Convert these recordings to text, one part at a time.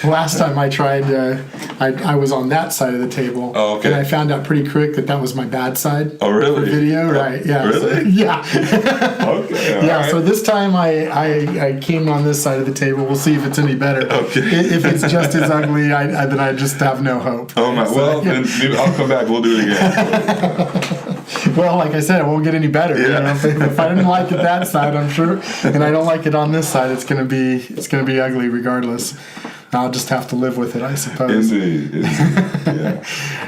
Last time I tried, I was on that side of the table. Oh, okay. And I found out pretty quick that was my bad side. Oh, really? For video, right? Yeah. Really? So, yeah. Okay. Yeah. Right. So this time I came on this side of the table. We'll see if it's any better. Okay. If it's just as ugly, then I just have no hope. Oh my! Well, then maybe I'll come back. We'll do it again. Well, like I said, it won't get any better. Yeah. You know, if I didn't like it that side, I'm sure, and I don't like it on this side, it's gonna be ugly regardless. I'll just have to live with it, I suppose. Indeed. Yeah.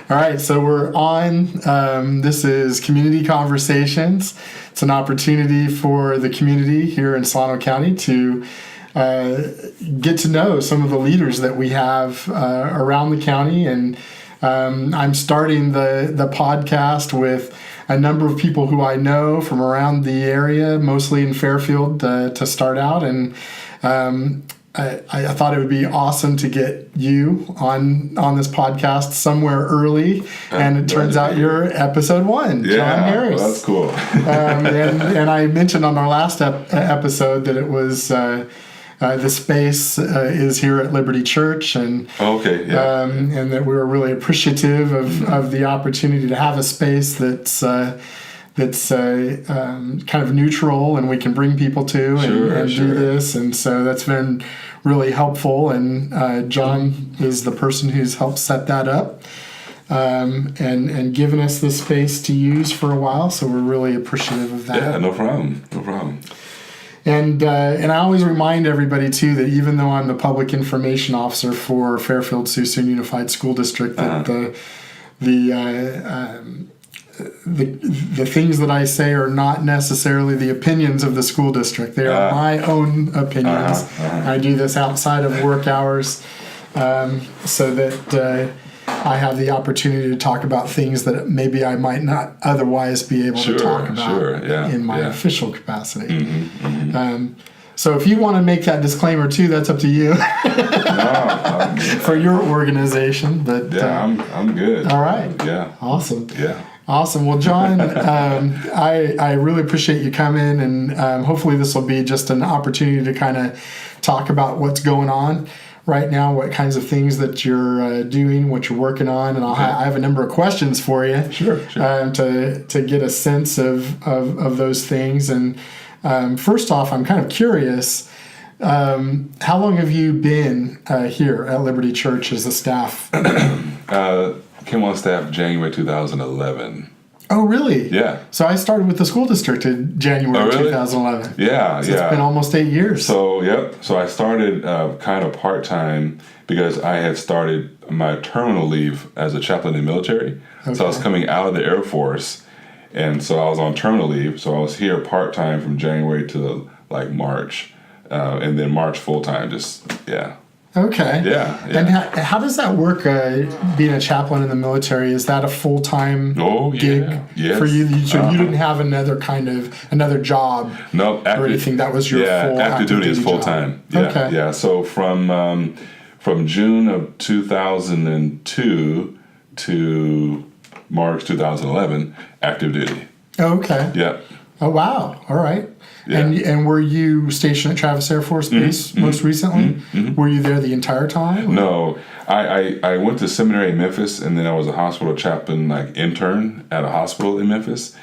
All right, so we're on. This is Community Conversations. It's an opportunity for the community here in Solano County to get to know some of the leaders that we have around the county, and I'm starting the podcast with a number of people who I know from around the area, mostly in Fairfield, to start out. And I thought it would be awesome to get you on this podcast somewhere early. And it turns out you're episode 1, Yeah, John Harris. well, that's cool. And I mentioned on our last episode that it was... the space is here at Liberty Church, and Okay, yeah. and that we were really appreciative of the opportunity to have a space that's kind of neutral and we can bring people to and do this, and so that's been really helpful. And John is the person who's helped set that up. And given us the space to use for a while, so we're really appreciative of that. Yeah, no problem. And I always remind everybody too that even though I'm the public information officer for Fairfield Suisun Unified School District, that the things that I say are not necessarily the opinions of the school district. They are my own opinions. I do this outside of work hours, so that I have the opportunity to talk about things that maybe I might not otherwise be able to talk about in my official capacity. So if you want to make that disclaimer too, that's up to you for your organization. But I'm good. All right. Yeah. Awesome. Yeah. Awesome. Well, John, I really appreciate you coming, and hopefully this will be just an opportunity to kind of talk about what's going on right now, what kinds of things that you're doing, what you're working on, and I have a number of questions for you. Sure. To get a sense of those things. And first off, I'm kind of curious, how long have you been here at Liberty Church as a staff? Came on staff January 2011. Oh, really? Yeah. So I started with the school district in January 2011. Yeah, so it's been almost 8 years. So, yep. So I started kind of part-time because I had started my terminal leave as a chaplain in the military. Okay. So I was coming out of the Air Force, and so I was on terminal leave. So I was here part-time from January to March, and then March full-time, Okay. Yeah. And how does that work, being a chaplain in the military? Is that a full-time gig for you? So you didn't have another job or anything? That was your full active duty is full-time. Yeah, okay. Yeah, so from June of 2002 to March 2011, active duty. Okay. Yeah. Oh, wow. All right. Yeah. And were you stationed at Travis Air Force Base most recently? Were you there the entire time? No. I went to seminary in Memphis, and then I was a hospital chaplain, intern at a hospital in Memphis.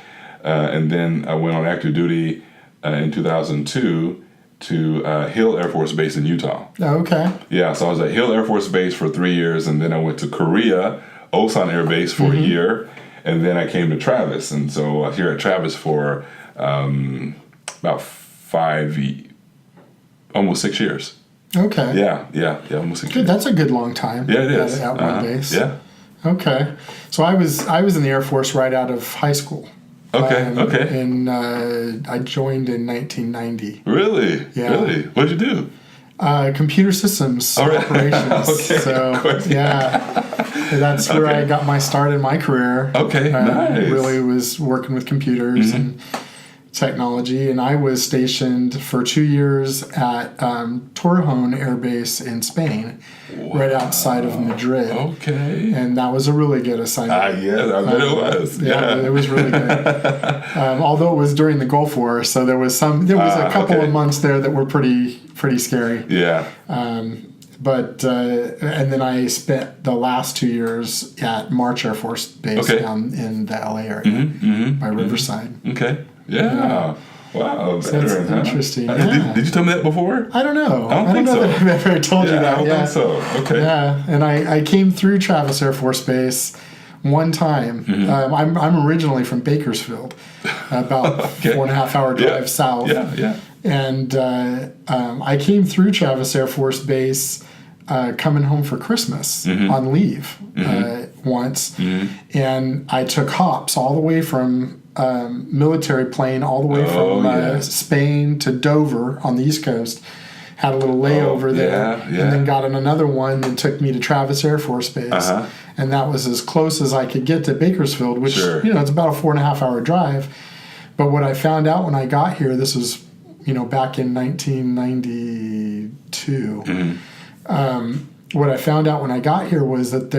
And then I went on active duty in 2002 to Hill Air Force Base in Utah. Okay. Yeah, so I was at Hill Air Force Base for 3 years, and then I went to Korea, Osan Air Base for a year, and then I came to Travis. And so I was here at Travis for about almost 6 years. Okay. Yeah, almost 6 years. That's a good long time. Yeah, it is. At one base. Yeah. Okay. So I was in the Air Force right out of high school. Okay. And I joined in 1990. Really? Yeah. Really? What'd you do? Computer systems operations. Okay. So, of course. That's where I got my start in my career. Okay, nice. Really was working with computers and technology, and I was stationed for 2 years at Torrejon Air Base in Spain, right outside of Madrid. Okay. And that was a really good assignment. Yes, I bet it was. Yeah, it was really good. Although it was during the Gulf War, so there was a couple of months there that were pretty scary. Yeah. But and then I spent the last 2 years at March Air Force Base down in the LA area by Riverside. Okay. Yeah. Wow. So that's interesting. Yeah. Did you tell me that before? I don't know. I don't know think that I've ever told you that. I don't think so. Okay. Yeah, and I came through Travis Air Force Base one time. I'm originally from Bakersfield, about 4.5 hour drive south. Yeah. And I came through Travis Air Force Base coming home for Christmas on leave once. And I took hops all the way from military plane all the way from Spain to Dover on the East Coast. Had a little layover there, and then got on another one that took me to Travis Air Force Base. And that was as close as I could get to Bakersfield, which, it's about a 4.5 hour drive. But what I found out when I got here, this was, back in 1992, what I found out when I got here was that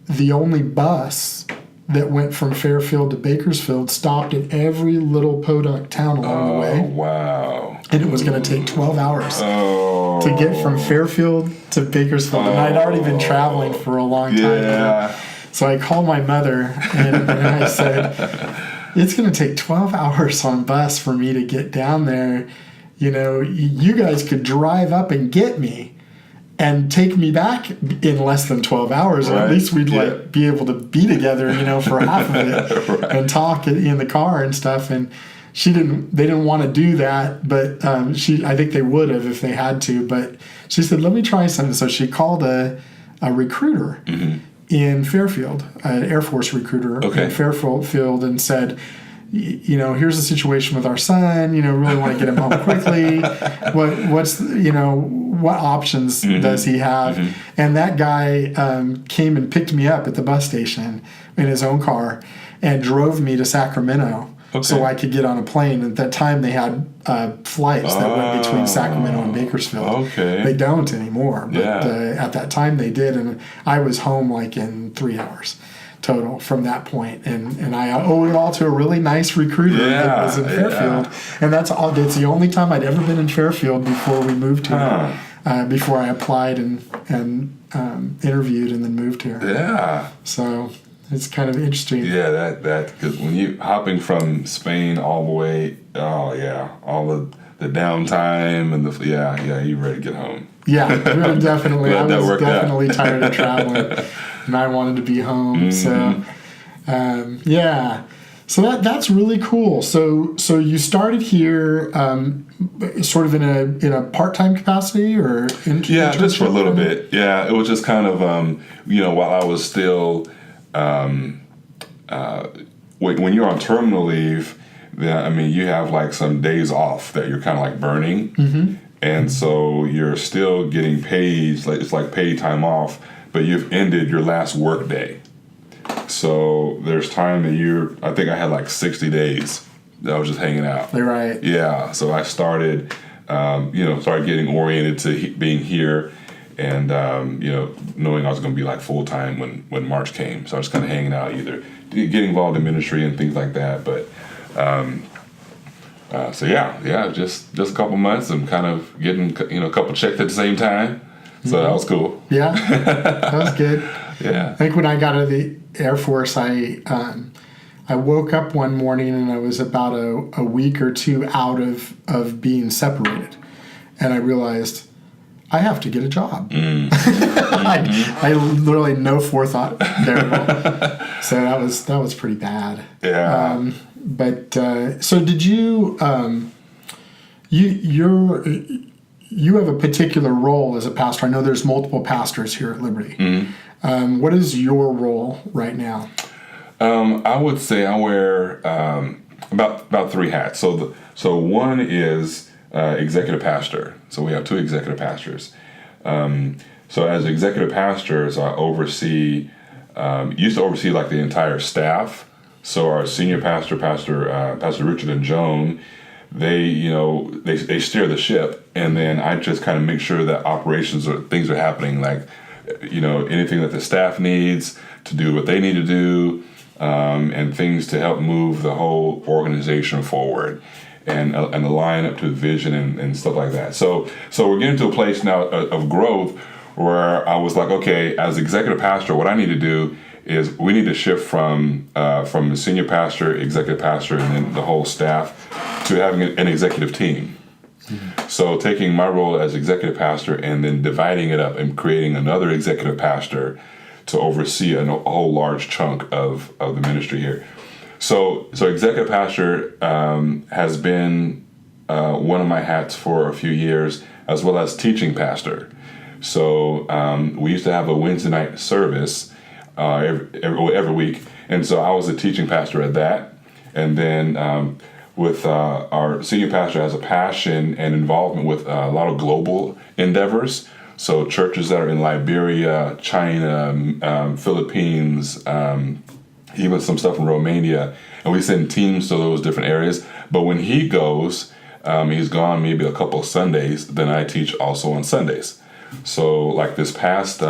the only bus that went from Fairfield to Bakersfield stopped at every little podunk town along the way. Wow. And it was going to take 12 hours to get from Fairfield to Bakersfield. And I'd already been traveling for a long time. Yeah. So I called my mother and I said, it's going to take 12 hours on bus for me to get down there. You guys could drive up and get me and take me back in less than 12 hours. Right. Or at least we'd be able to be together, for half of it and talk in the car and stuff. And they didn't want to do that, but I think they would have if they had to. But she said, let me try something. So she called a recruiter in Fairfield, an Air Force recruiter in Fairfield, and said, here's the situation with our son, really want to get him home quickly. What options does he have? And that guy came and picked me up at the bus station in his own car and drove me to Sacramento so I could get on a plane. At that time, they had flights that went between Sacramento and Bakersfield. They don't anymore, but at that time they did, and I was home in 3 hours total from that point, and I owe it all to a really nice recruiter that was in Fairfield, and that's the only time I'd ever been in Fairfield before we moved here, before I applied and interviewed and then moved here. So it's kind of interesting. That because when you hopping from Spain all the way, all the downtime and you ready to get home. Definitely. I was definitely tired of traveling, and I wanted to be home. So, So that's really cool. So you started here, sort of in a part-time capacity, or just for a little bit. Yeah, it was just kind of while I was still when you're on terminal leave. You have some days off that you're kind of burning. And so you're still getting paid, it's like paid time off, but you've ended your last work day. So there's time that I think I had 60 days that I was just hanging out. Right. Yeah. So I started, started getting oriented to being here and, knowing I was going to be full time when March came. So I was kind of hanging out, either getting involved in ministry and things like that. But, just a couple months and kind of getting, a couple checks at the same time. So that was cool. Yeah, that was good. I think when I got out of the Air Force, I woke up one morning and I was about a week or two out of being separated. And I realized I have to get a job. I literally no forethought there at all. So that was pretty bad. Yeah. So did you you have a particular role as a pastor? I know there's multiple pastors here at Liberty. What is your role right now? I would say I wear about 3 hats. So one is executive pastor. So we have 2 executive pastors. So as executive pastors, I used to oversee the entire staff So our senior pastor, Pastor Richard and Joan, they steer the ship, and then I just kind of make sure that operations or things are happening, like, anything that the staff needs to do what they need to do, and things to help move the whole organization forward and align up to the vision and stuff like that. So we're getting to a place now of growth where I was like, okay, as executive pastor, what I need to do is we need to shift from the senior pastor, executive pastor, and then the whole staff to having an executive team. Mm-hmm. So taking my role as executive pastor and then dividing it up and creating another executive pastor to oversee a whole large chunk of the ministry here. So executive pastor has been one of my hats for a few years, as well as teaching pastor. So we used to have a Wednesday night service every week, and so I was a teaching pastor at that. And then with our senior pastor has a passion and involvement with a lot of global endeavors. So churches that are in Liberia, China, Philippines, even some stuff in Romania, and we send teams to those different areas. But when he goes, he's gone maybe a couple of Sundays, then I teach also on Sundays. So like this past,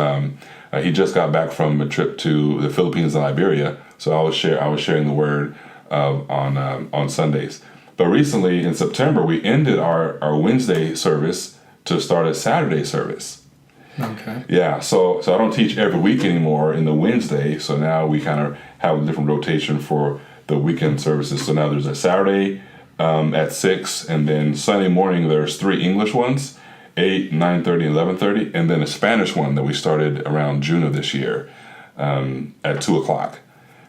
he just got back from a trip to the Philippines and Liberia, so I was sharing the word on Sundays. But recently in September, we ended our Wednesday service to start a Saturday service. Okay. Yeah, so I don't teach every week anymore in the Wednesday, so now we kind of have a different rotation for the weekend services. So now there's a Saturday at 6, and then Sunday morning there's 3 English ones, 8, 9:30, 11:30, and then a Spanish one that we started around June of this year at 2 o'clock.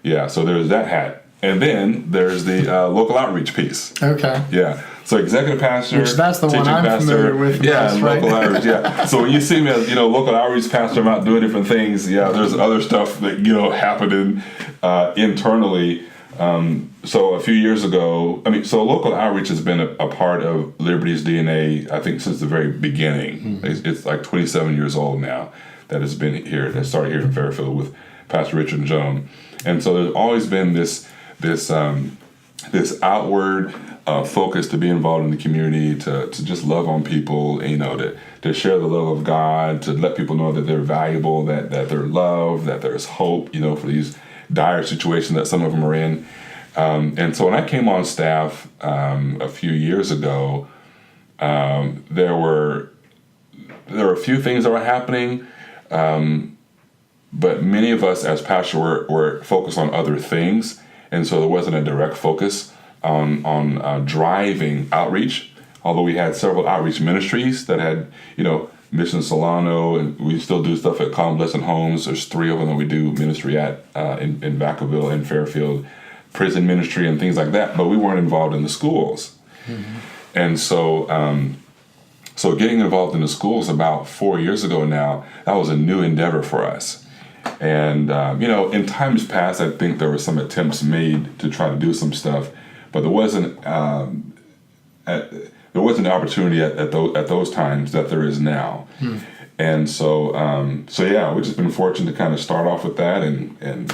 Yeah, so there's that hat. And then there's the local outreach piece. Okay. Yeah. So executive pastor, which that's the one I'm pastor, familiar with. Yeah, most, local right? outreach. Yeah. So when you see me as local outreach pastor, I'm out doing different things. Yeah, there's other stuff that happening internally. So a few years ago, so local outreach has been a part of Liberty's DNA, I think, since the very beginning. Mm-hmm. It's like 27 years old now that has been here. That started here in Fairfield with Pastor Richard and Joan, and so there's always been this outward focus to be involved in the community, to just love on people, to share the love of God, to let people know that they're valuable, that they're loved, that there's hope, for these dire situations that some of them are in. And so when I came on staff a few years ago, there were a few things that were happening, but many of us as pastors were focused on other things. And so there wasn't a direct focus on driving outreach, although we had several outreach ministries that had, Mission Solano, and we still do stuff at Convalescent Homes. There's 3 of them that we do ministry at in Vacaville and Fairfield, prison ministry and things like that, but we weren't involved in the schools. Mm-hmm. And so getting involved in the schools about 4 years ago now, that was a new endeavor for us. And, in times past, I think there were some attempts made to try to do some stuff, but there wasn't an opportunity at those times that there is now. Hmm. And so we've just been fortunate to kind of start off with that, and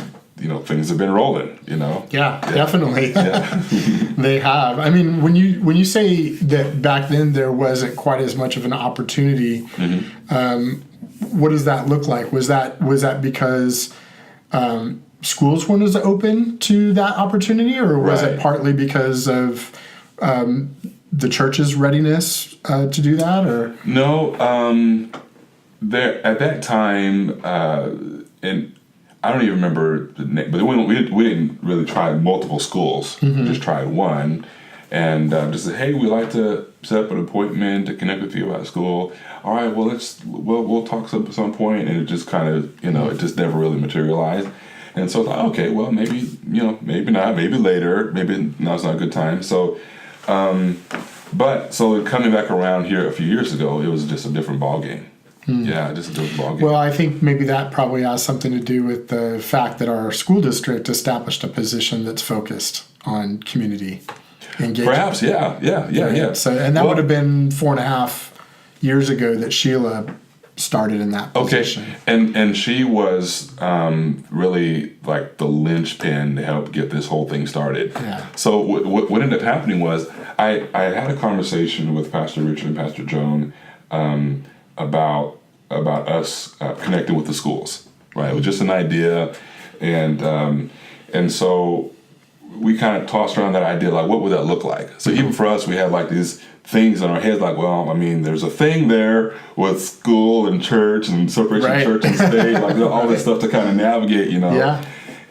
things have been rolling, Yeah, definitely. Yeah. They have. I mean, when you say that back then there wasn't quite as much of an opportunity, mm-hmm. What does that look like? Was that because schools weren't as open to that opportunity, or was it partly because of the church's readiness to do that? Or no, there at that time, and I don't even remember the name, but we didn't really try multiple schools. Mm-hmm. We just tried one, and just said, hey, we'd like to set up an appointment to connect with you about school. All right, well, we'll talk at some point, and it just kind of, it just never really materialized. And so I thought, okay, well, maybe not, maybe later, maybe now's not a good time. So, so coming back around here a few years ago, it was just a different ballgame. Yeah, just a different ballgame. Well, I think maybe that probably has something to do with the fact that our school district established a position that's focused on community engagement. Perhaps, yeah. So, and that would have been 4.5 years ago that Sheila started in that position. Okay, and she was really like the linchpin to help get this whole thing started. Yeah. So what ended up happening was I had a conversation with Pastor Richard and Pastor Joan about us connecting with the schools. Right, it was just an idea, and so we kind of tossed around that idea, like, what would that look like? So even for us, we had like these things in our heads, like, well, I mean, there's a thing there with school and church and separation of church and state, like all this stuff to kind of navigate, you know. Yeah.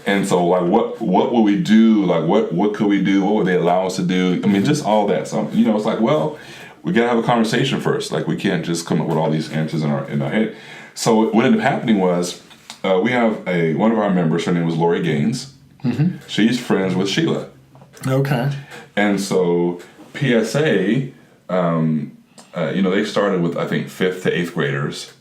And so, like, what would we do? Like, what could we do? What would they allow us to do? I mean, just all that. So, you know, it's like, well, we gotta have a conversation first. Like, we can't just come up with all these answers in our head. So what ended up happening was we have one of our members. Her name was Lori Gaines. Mm-hmm. She's friends with Sheila. Okay. And so PSA, they started with, I think, 5th to 8th graders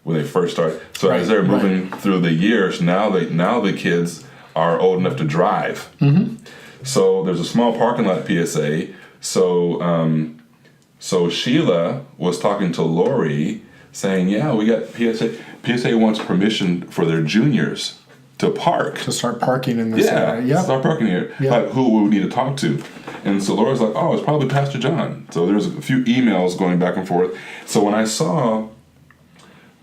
when they first started. So as they're moving through the years, now the kids are old enough to drive. Mm-hmm. So there's a small parking lot at PSA. So Sheila was talking to Lori, saying, yeah, we got PSA. PSA wants permission for their juniors to park. To start parking in this area. Yeah, start parking here. Yep. Like, who would we need to talk to? And so Laura's like, oh, it's probably Pastor John. So there's a few emails going back and forth. So when I saw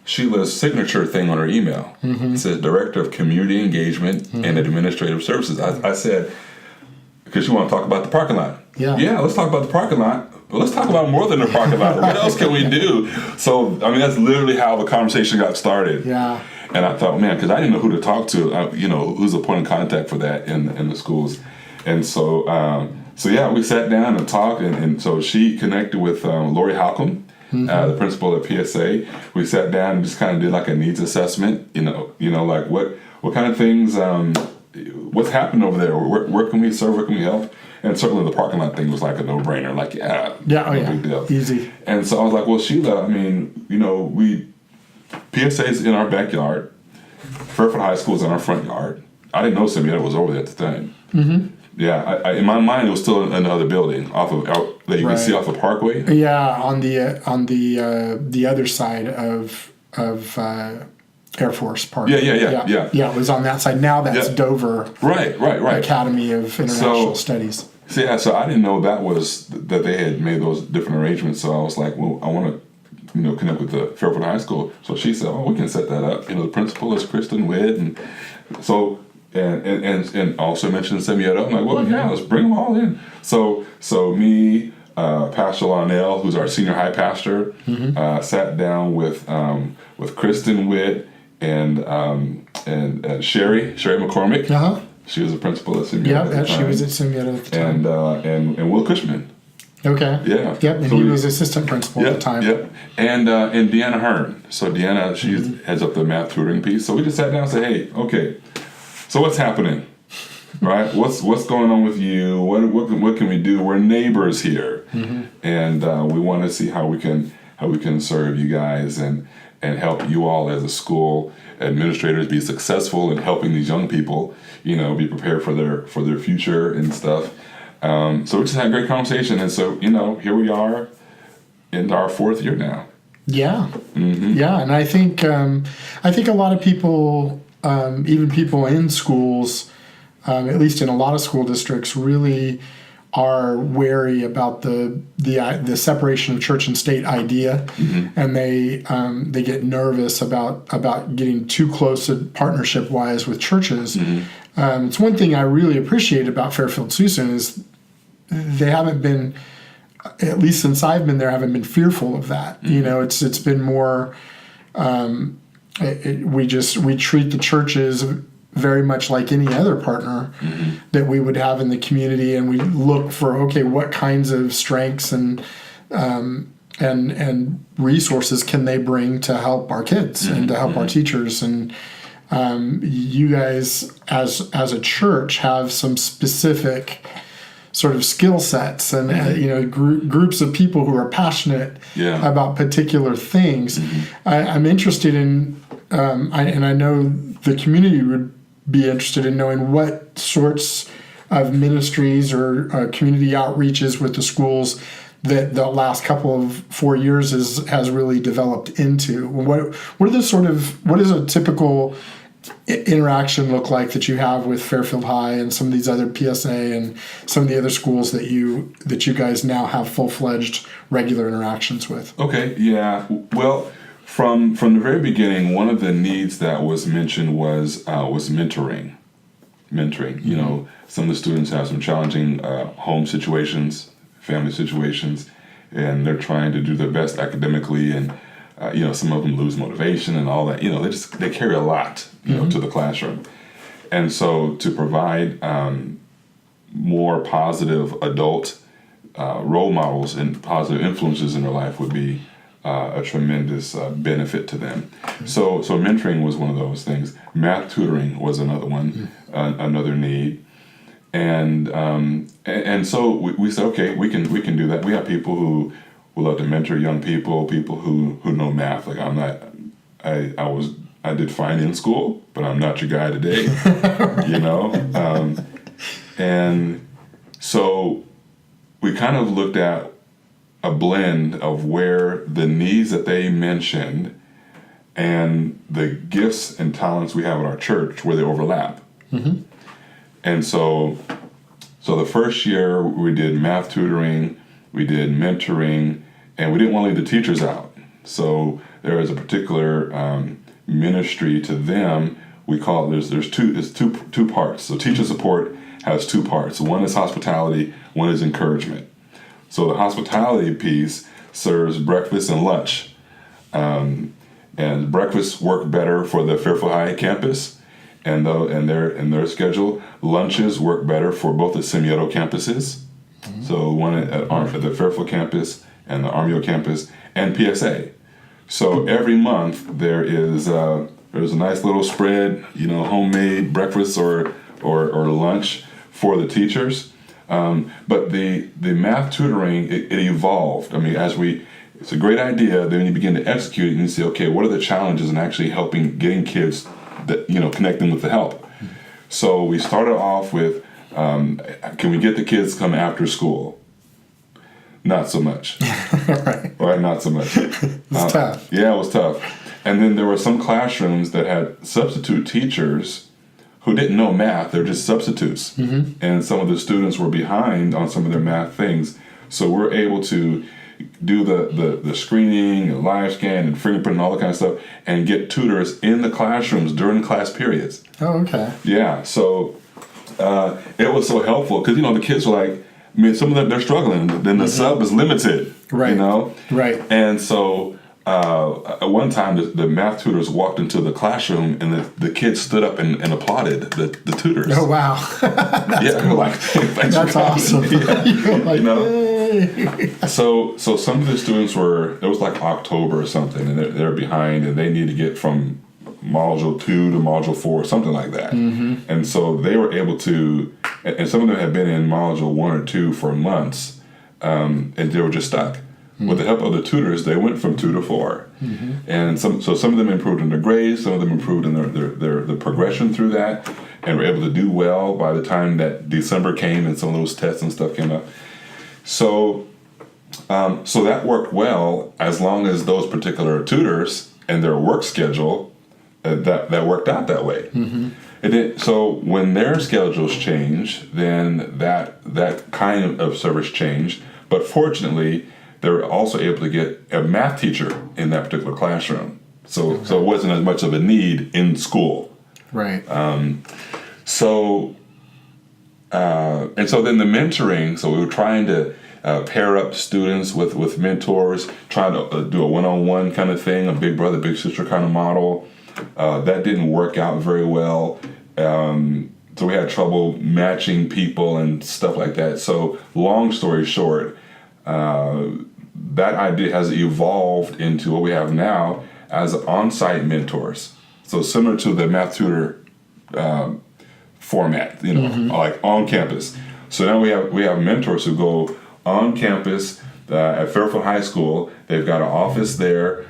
Sheila's signature thing on her email, it says Director of Community Engagement and Administrative Services. I said, because you want to talk about the parking lot. Yeah, let's talk about the parking lot. But let's talk about more than the parking lot. What else can we do? So, I mean, that's literally how the conversation got started. Yeah. And I thought, man, because I didn't know who to talk to, who's the point of contact for that in the schools. And so, yeah, we sat down and talked. And so she connected with Lori Halcomb, the principal at PSA. We sat down and just kind of did like a needs assessment, like what kind of things, what's happened over there? Where can we serve? Where can we help? And certainly the parking lot thing was like a no-brainer. Like, big deal. Easy. And so I was like, well, Sheila, I mean, PSA's in our backyard. Fairfield High School's in our front yard. I didn't know Semietta was over there at the time. Mm-hmm. Yeah, I in my mind, it was still another building off of that you can see off the Parkway. Yeah, on the other side of Air Force Park. Yeah. Yeah, it was on that side. Now that's Dover. Right. Academy of International Studies. So I didn't know that they had made those different arrangements. So I was like, well, I want to connect with the Fairfield High School. So she said, oh, we can set that up. The principal is Kristen Witt, and so and also mentioned Semietta. I'm like, well, yeah, let's bring them all in. So me, Pastor Lonell, who's our senior high pastor, sat down with Kristen Witt and Sherry McCormick. Uh-huh. She was a principal at Semietta. Yeah, she was at Semietta at the time. And Will Cushman. Okay. Yeah. Yep, and he was assistant principal at the time. Yep. And Deanna Hearn. So Deanna, she heads up the math tutoring piece. So we just sat down and said, hey, okay, so what's happening? Right? What's going on with you? What can we do? We're neighbors here. Mm-hmm. And we want to see how we can serve you guys and help you all as a school administrators be successful in helping these young people, be prepared for their future and stuff. So we just had a great conversation, and so here we are in our 4th year now. Yeah, yeah, and I think a lot of people, even people in schools, at least in a lot of school districts, really are wary about the separation of church and state idea, and they get nervous about getting too close partnership wise with churches. It's one thing I really appreciate about Fairfield Susan is they haven't been, at least since I've been there, haven't been fearful of that. It's been more. We treat the churches very much like any other partner that we would have in the community, and we look for what kinds of strengths and resources can they bring to help our kids and to help our teachers. And you guys as a church have some specific sort of skill sets and groups of people who are passionate about particular things. I'm interested in and I know the community would be interested in knowing what sorts of ministries or community outreaches with the schools that the last couple of 4 years has really developed into. What does a typical interaction look like that you have with Fairfield High and some of these other PSA and some of the other schools that you guys now have full-fledged regular interactions with? Okay, yeah. Well, from the very beginning, one of the needs that was mentioned was mentoring. You know, some of the students have some challenging home situations, family situations, and they're trying to do their best academically, and some of them lose motivation and all that. You know, they carry a lot, to the classroom. And so to provide more positive adult role models and positive influences in their life would be a tremendous benefit to them. So mentoring was one of those things. Math tutoring was another one, another need. And so we said, okay, we can do that. We have people who love to mentor young people who know math. Like I did fine in school, but I'm not your guy today, and so we kind of looked at a blend of where the needs that they mentioned and the gifts and talents we have at our church, where they overlap. Mm-hmm. And so the first year we did math tutoring, we did mentoring, and we didn't want to leave the teachers out. So there is a particular ministry to them. We call it, there's two parts. So teacher support has two parts. One is hospitality, one is encouragement. So the hospitality piece serves breakfast and lunch. And breakfast work better for the Fairfield High campus and their schedule. Lunches work better for both the Semioto campuses. Mm-hmm. So one at the Fairfield campus and the Armio campus and PSA. So every month there's a nice little spread, homemade breakfast or lunch for the teachers. But the math tutoring, it evolved. I mean, it's a great idea. Then when you begin to execute it, and you say, okay, what are the challenges in actually getting kids that, connect them with the help? Mm-hmm. So we started off with, can we get the kids to come after school? Not so much. Right, not so much. It's tough. Yeah, it was tough. And then there were some classrooms that had substitute teachers who didn't know math. They're just substitutes. Mm-hmm. And some of the students were behind on some of their math things. So we're able to do the screening and live scan and fingerprint and all that kind of stuff and get tutors in the classrooms during class periods. Oh, okay. Yeah, so it was so helpful because, the kids were like, some of them, they're struggling. Then the sub is limited, right? Right. And so at one time, the math tutors walked into the classroom, and the kids stood up and applauded the tutors. Oh wow! Yeah, cool. Like thanks. That's awesome. Yeah. Like, hey. So some of the students it was like October or something, and they're behind, and they need to get from Module 2 to Module 4, something like that. Mm-hmm. And so they were able to, and some of them had been in Module 1 or 2 for months, and they were just stuck. Mm-hmm. With the help of the tutors, they went from 2 to 4. Mm-hmm. And some of them improved in their grades, some of them improved in their progression through that, and were able to do well by the time that December came and some of those tests and stuff came up. So that worked well as long as those particular tutors and their work schedule that worked out that way. Mm-hmm. So when their schedules changed, then that kind of service changed. But fortunately, they were also able to get a math teacher in that particular classroom. So it wasn't as much of a need in school. Right. And so then the mentoring. So we were trying to pair up students with mentors, trying to do a one-on-one kind of thing, a big brother, big sister kind of model. That didn't work out very well. So we had trouble matching people and stuff like that. So long story short, that idea has evolved into what we have now as on-site mentors. So similar to the math tutor format, like on campus. So now we have mentors who go on campus at Fairfield High School. They've got an office there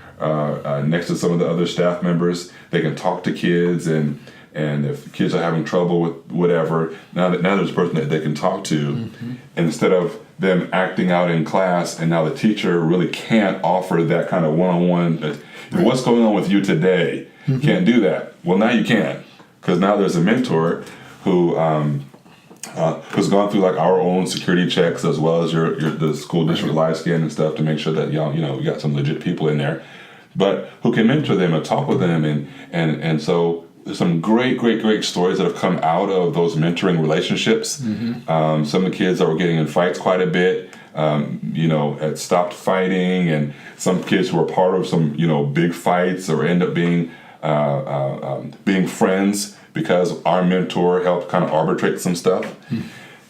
next to some of the other staff members. They can talk to kids and and if kids are having trouble with whatever, now there's a person that they can talk to, instead of them acting out in class, and now the teacher really can't offer that kind of one-on-one. What's going on with you today? Can't do that. Well, now you can, because now there's a mentor who's gone through like our own security checks, as well as the school district live scan and stuff, to make sure that we got some legit people in there, but who can mentor them and talk with them, and so there's some great stories that have come out of those mentoring relationships. Some of the kids that were getting in fights quite a bit, had stopped fighting, and some kids who were part of some big fights or end up being friends because our mentor helped kind of arbitrate some stuff.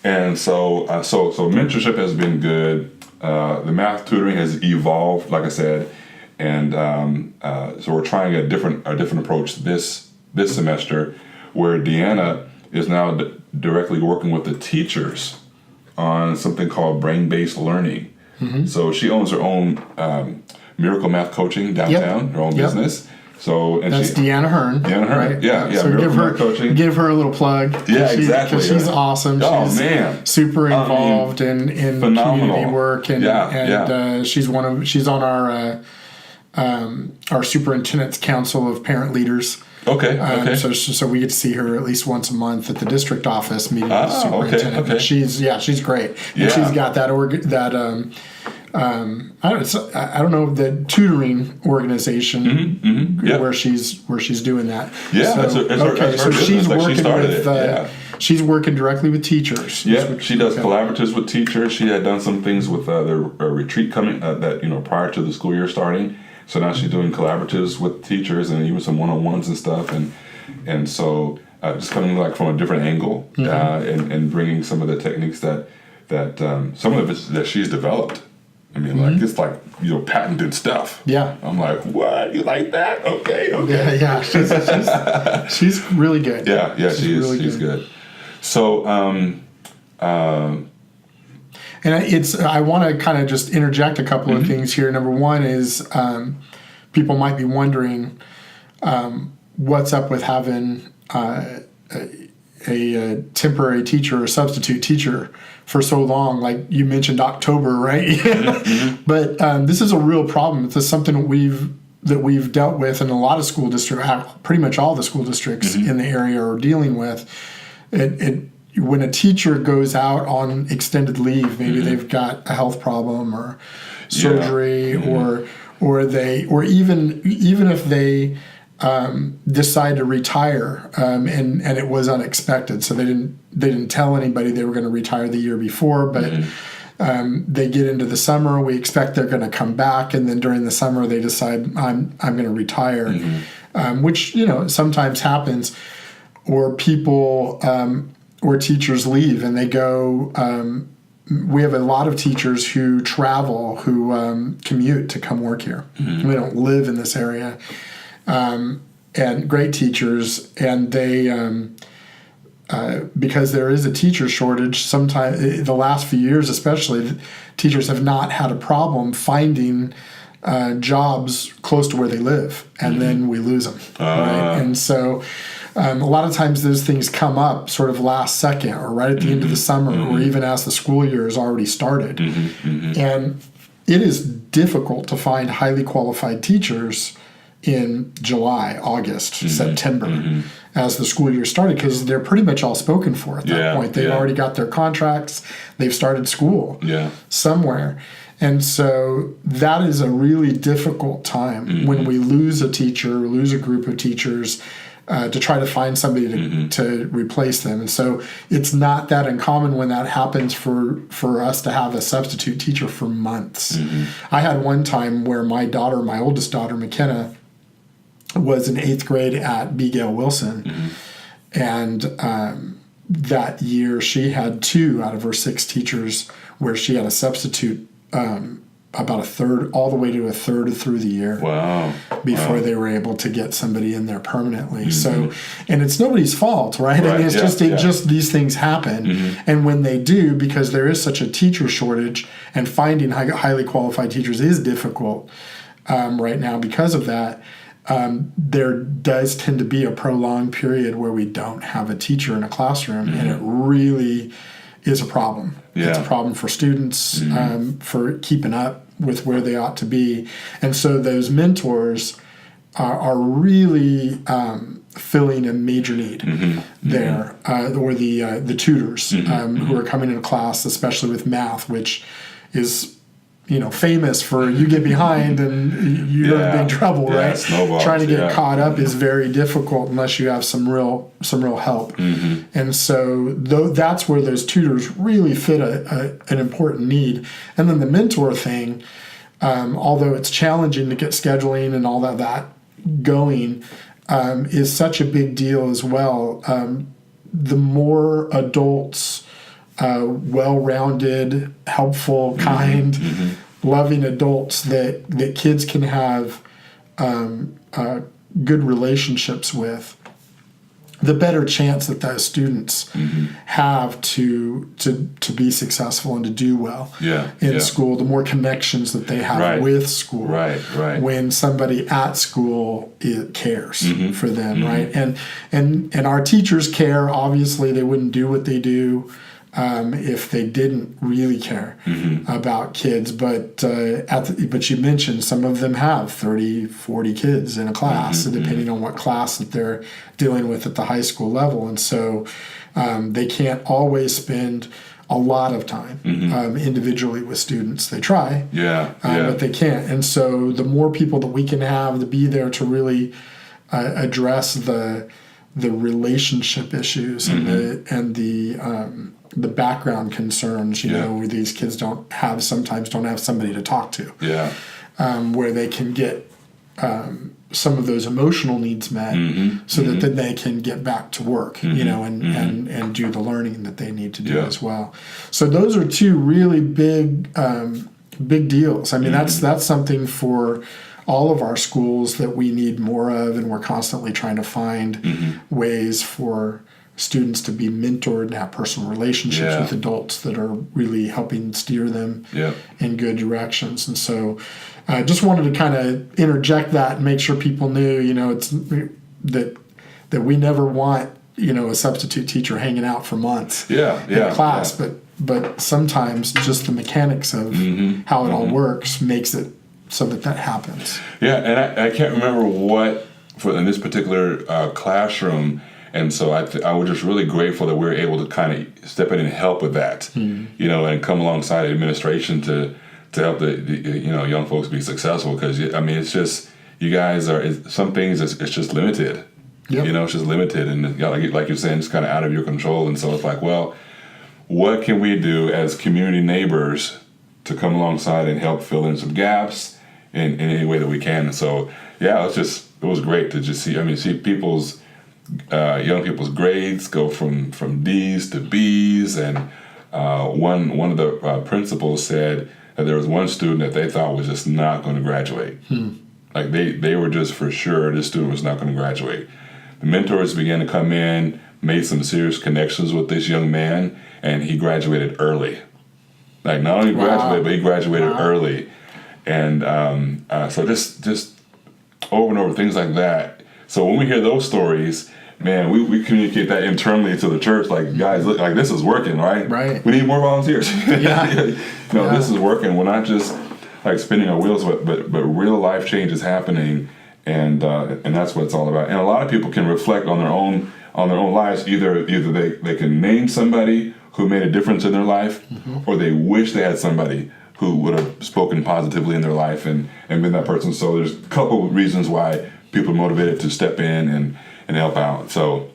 And so mentorship has been good. The math tutoring has evolved, like I said, and so we're trying a different approach this semester, where Deanna is now directly working with the teachers on something called brain-based learning. So she owns her own Miracle Math Coaching downtown, her own business. So that's Deanna Hearn. Deanna Hearn, right? yeah. So give her a little plug. Yeah, exactly. Because she's awesome. She's super involved in community work, and she's on our superintendent's council of parent leaders. Okay. So we get to see her at least once a month at the district office meeting with the superintendent. Okay. She's great. And she's got that I don't know, the tutoring organization where she's doing that. Yeah, so she's working she's working directly with teachers. Yeah, she does collaboratives with teachers. She had done some things with the retreat coming prior to the school year starting. So now she's doing collaboratives with teachers and even some one-on-ones and stuff, and so just coming like from a different angle, and bringing some of the techniques that some of it that she's developed. I mean, like it's like patented stuff. Yeah, I'm like, what? You like that? Okay. Yeah. She's really good. Yeah, she's good. So, and I want to kind of just interject a couple of things here. Number one is people might be wondering what's up with having a temporary teacher or substitute teacher for so long. Like you mentioned October, right? But this is a real problem. This is something that we've dealt with in a lot of school districts, pretty much all the school districts in the area are dealing with. When a teacher goes out on extended leave, maybe they've got a health problem or surgery, or even if they decide to retire, and it was unexpected, so they didn't tell anybody they were going to retire the year before, but they get into the summer, we expect they're going to come back, and then during the summer they decide I'm going to retire, which sometimes happens, or people. Or teachers leave and they go. We have a lot of teachers who travel, who commute to come work here. We don't live in this area, and great teachers. And they, because there is a teacher shortage, sometimes the last few years, especially, teachers have not had a problem finding jobs close to where they live, and then we lose them. Right? And so. A lot of times those things come up sort of last second or right at the end of the summer or even as the school year has already started. And it is difficult to find highly qualified teachers in July, August, September as the school year started, because they're pretty much all spoken for at that point. They've already got their contracts. They've started school somewhere. And so that is a really difficult time when we lose a teacher, lose a group of teachers, to try to find somebody to replace them. And so it's not that uncommon when that happens for us to have a substitute teacher for months. I had one time where my oldest daughter, McKenna, was in 8th grade at B. Gale Wilson. And that year she had 2 out of her 6 teachers where she had a substitute about a third, all the way to a third through the year. Wow. Before they were able to get somebody in there permanently. So, and it's nobody's fault, right? I mean, it's just these things happen. And when they do, because there is such a teacher shortage and finding highly qualified teachers is difficult right now because of that, there does tend to be a prolonged period where we don't have a teacher in a classroom, and it really is a problem. Yeah. It's a problem for students, for keeping up with where they ought to be. And so those mentors are really filling a major need there, or the tutors who are coming into class, especially with math, which is famous for you get behind and you're in big trouble, right? Snowballs, trying to get caught up is very difficult unless you have some real help. And so that's where those tutors really fit an important need. And then the mentor thing, although it's challenging to get scheduling and all that going, is such a big deal as well. The more adults, well-rounded, helpful, kind, loving adults that kids can have good relationships with, the better chance that those students have to be successful and to do well in school. The more connections that they have with school, when somebody at school cares for them, right? And our teachers care. Obviously, they wouldn't do what they do if they didn't really care about kids. But but you mentioned some of them have 30, 40 kids in a class, depending on what class that they're dealing with at the high school level. And so they can't always spend a lot of time individually with students. They try, but they can't. And so the more people that we can have to be there to really address the relationship issues and the background concerns, where these kids sometimes don't have somebody to talk to, where they can get some of those emotional needs met, so that then they can get back to work, and do the learning that they need to do as well. So those are two really big deals. I mean, that's something for all of our schools that we need more of, and we're constantly trying to find ways for students to be mentored and have personal relationships with adults that are really helping steer them in good directions. And so I just wanted to kind of interject that and make sure people knew, it's that we never want, a substitute teacher hanging out for months in class, but sometimes just the mechanics of how it all works makes it so that happens. Yeah, and I can't remember what in this particular classroom. And so I was just really grateful that we were able to kind of step in and help with that, and come alongside the administration to help the young folks be successful. Because it's just, you guys some things it's just limited, it's just limited, and like you're saying, it's kind of out of your control. And so it's like, well, what can we do as community neighbors to come alongside and help fill in some gaps in any way that we can? And so it was great to just see people's young people's grades go from D's to B's, and one of the principals said that there was one student that they thought was just not going to graduate. Like they were just for sure this student was not going to graduate. The mentors began to come in, made some serious connections with this young man, and he graduated early. Like not only graduated, but he graduated early. And so just over and over, things like that. So when we hear those stories, man, we communicate that internally to the church. Like, guys, look, like this is working, right? Right. We need more volunteers. This is working. We're not just like spinning our wheels, but real life change is happening, and that's what it's all about. And a lot of people can reflect on their own lives. Either they can name somebody who made a difference in their life, or they wish they had somebody who would have spoken positively in their life and been that person. So there's a couple of reasons why people are motivated to step in and help out. So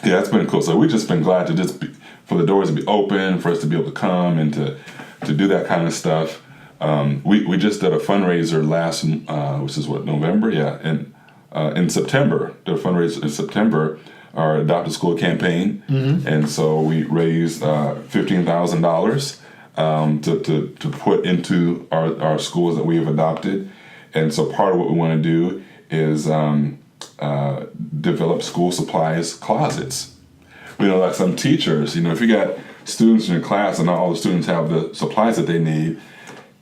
it's been cool. So we've just been glad to for the doors to be open, for us to be able to come and to do that kind of stuff. We just did a fundraiser last, which is November? Yeah. And in September, did a fundraiser in September, our Adopt a School campaign. And so we raised $15,000 to put into our schools that we have adopted. And so part of what we want to do is develop school supplies closets. Like some teachers, if you got students in your class and not all the students have the supplies that they need,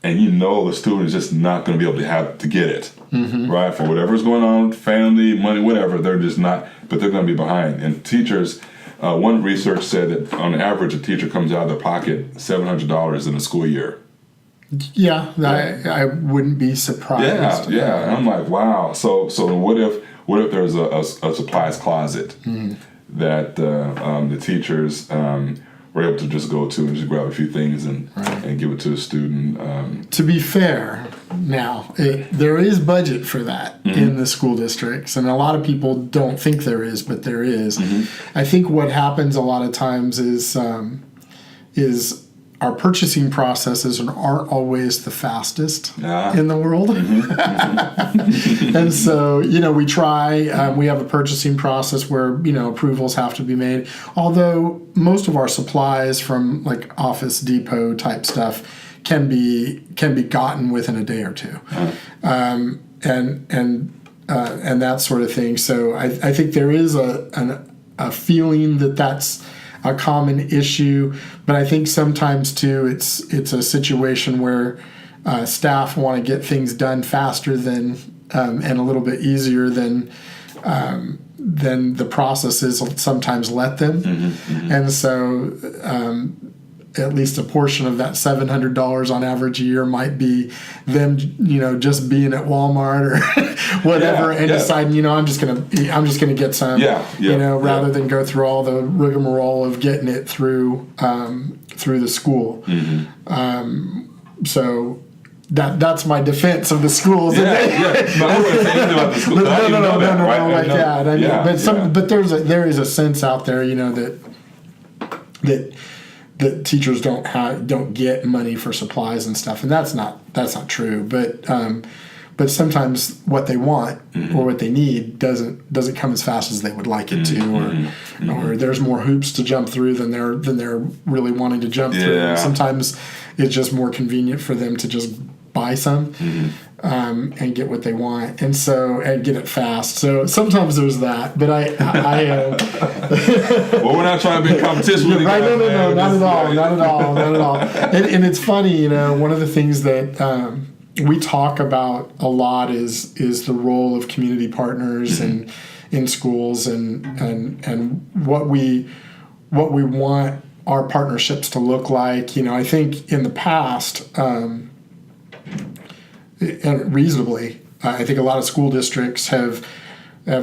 and you know the student is just not going to be able to get it, right? For whatever's going on, family, money, whatever, they're just not, but they're going to be behind. And teachers, one research said that on average, a teacher comes out of their pocket $700 in a school year. Yeah, I wouldn't be surprised. Yeah. And I'm like, wow. So what if there's a supplies closet that the teachers were able to just go to and just grab a few things and give it to the student. To be fair, now, there is budget for that in the school districts, and a lot of people don't think there is, but there is. I think what happens a lot of times is our purchasing processes aren't always the fastest in the world. And so, we try, we have a purchasing process where, approvals have to be made. Although most of our supplies from like Office Depot type stuff can be gotten within a day or two. And that sort of thing. So I think there is a feeling that that's a common issue, but I think sometimes too it's a situation where staff want to get things done faster than and a little bit easier than the processes sometimes let them, and so at least a portion of that $700 on average a year might be them, just being at Walmart or whatever and deciding, I'm just gonna get some, rather than go through all the rigmarole of getting it through the school. So that's my defense of the schools. No, I wouldn't say anything about the schools. But there is a sense out there, that teachers don't get money for supplies and stuff, and that's not true. But sometimes what they want or what they need doesn't come as fast as they would like it to, or there's more hoops to jump through than they're really wanting to jump through. Sometimes it's just more convenient for them to just buy some and get what they want, and get it fast. So sometimes there's that, but I well, we're not trying to be in competition with right? No, not at all. And it's funny, one of the things that we talk about a lot is the role of community partners and in schools and what we want our partnerships to look like. I think in the past, and reasonably, I think a lot of school districts have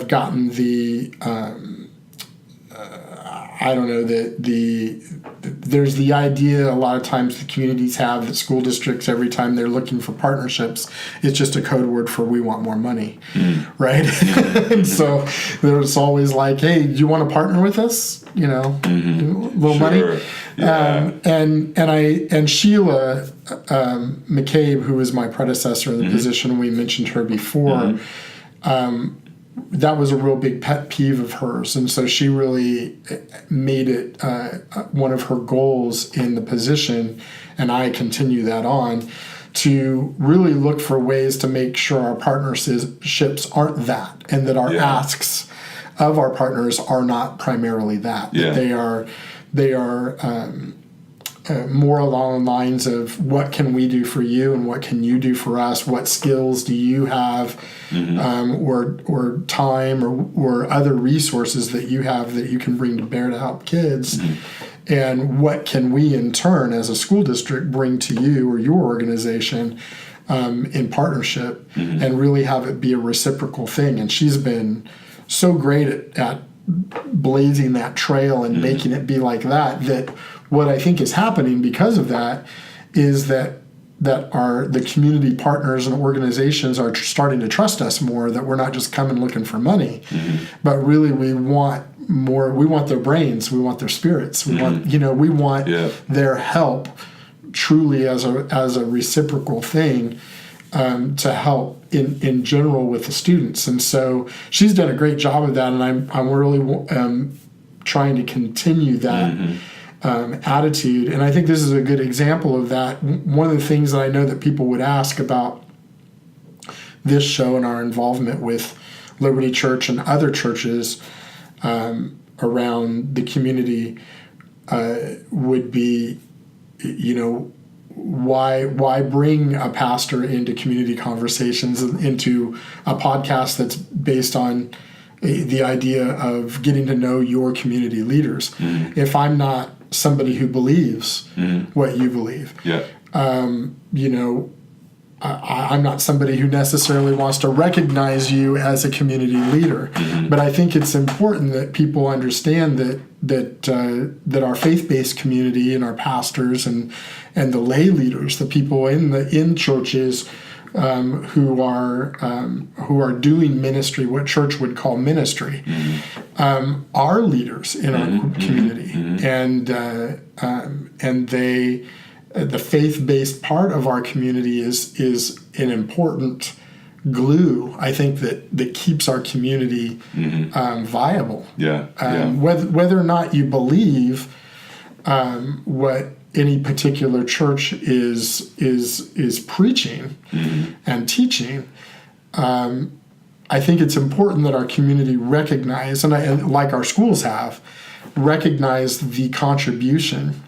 gotten the there's the idea a lot of times the communities have that school districts, every time they're looking for partnerships, it's just a code word for we want more money, right? And so there's always like, hey, do you want to partner with us? Little money. Yeah. And Sheila McCabe, who was my predecessor in the position, we mentioned her before. That was a real big pet peeve of hers, and so she really made it one of her goals in the position, and I continue that on, to really look for ways to make sure our partnerships aren't that, and that our asks of our partners are not primarily that. That they are more along the lines of what can we do for you and what can you do for us? What skills do you have, or time or other resources that you have that you can bring to bear to help kids? And what can we in turn as a school district bring to you or your organization in partnership, and really have it be a reciprocal thing? And she's been so great at blazing that trail and making it be like that what I think is happening because of that is that the community partners and organizations are starting to trust us more, that we're not just coming looking for money, but really we want more. We want their brains, we want their spirits, we want their help truly as a reciprocal thing, to help in general with the students. And so she's done a great job of that, and I'm really trying to continue that attitude. And I think this is a good example of that. One of the things that I know that people would ask about this show and our involvement with Liberty Church and other churches around the community would be, why bring a pastor into community conversations, into a podcast that's based on the idea of getting to know your community leaders, if I'm not somebody who believes what you believe? Yeah. I'm not somebody who necessarily wants to recognize you as a community leader, but I think it's important that people understand that our faith-based community and our pastors and the lay leaders, the people in churches who are doing ministry, what church would call ministry, are leaders in our community, and they. The faith-based part of our community is an important glue, I think, that keeps our community viable. Whether or not you believe what any particular church is preaching and teaching, I think it's important that our community recognize, and like our schools have, recognize the contribution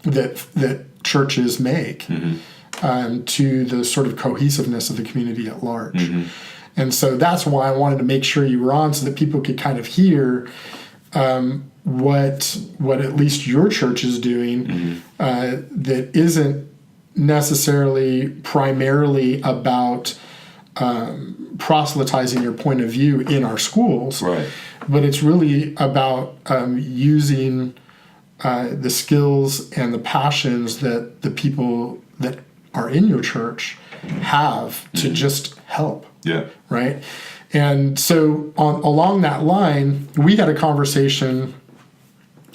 that churches make to the sort of cohesiveness of the community at large. And so that's why I wanted to make sure you were on, so that people could kind of hear what at least your church is doing that isn't necessarily primarily about proselytizing your point of view in our schools, right, but it's really about using the skills and the passions that the people that are in your church have to just help. Yeah. Right. And so along that line, we had a conversation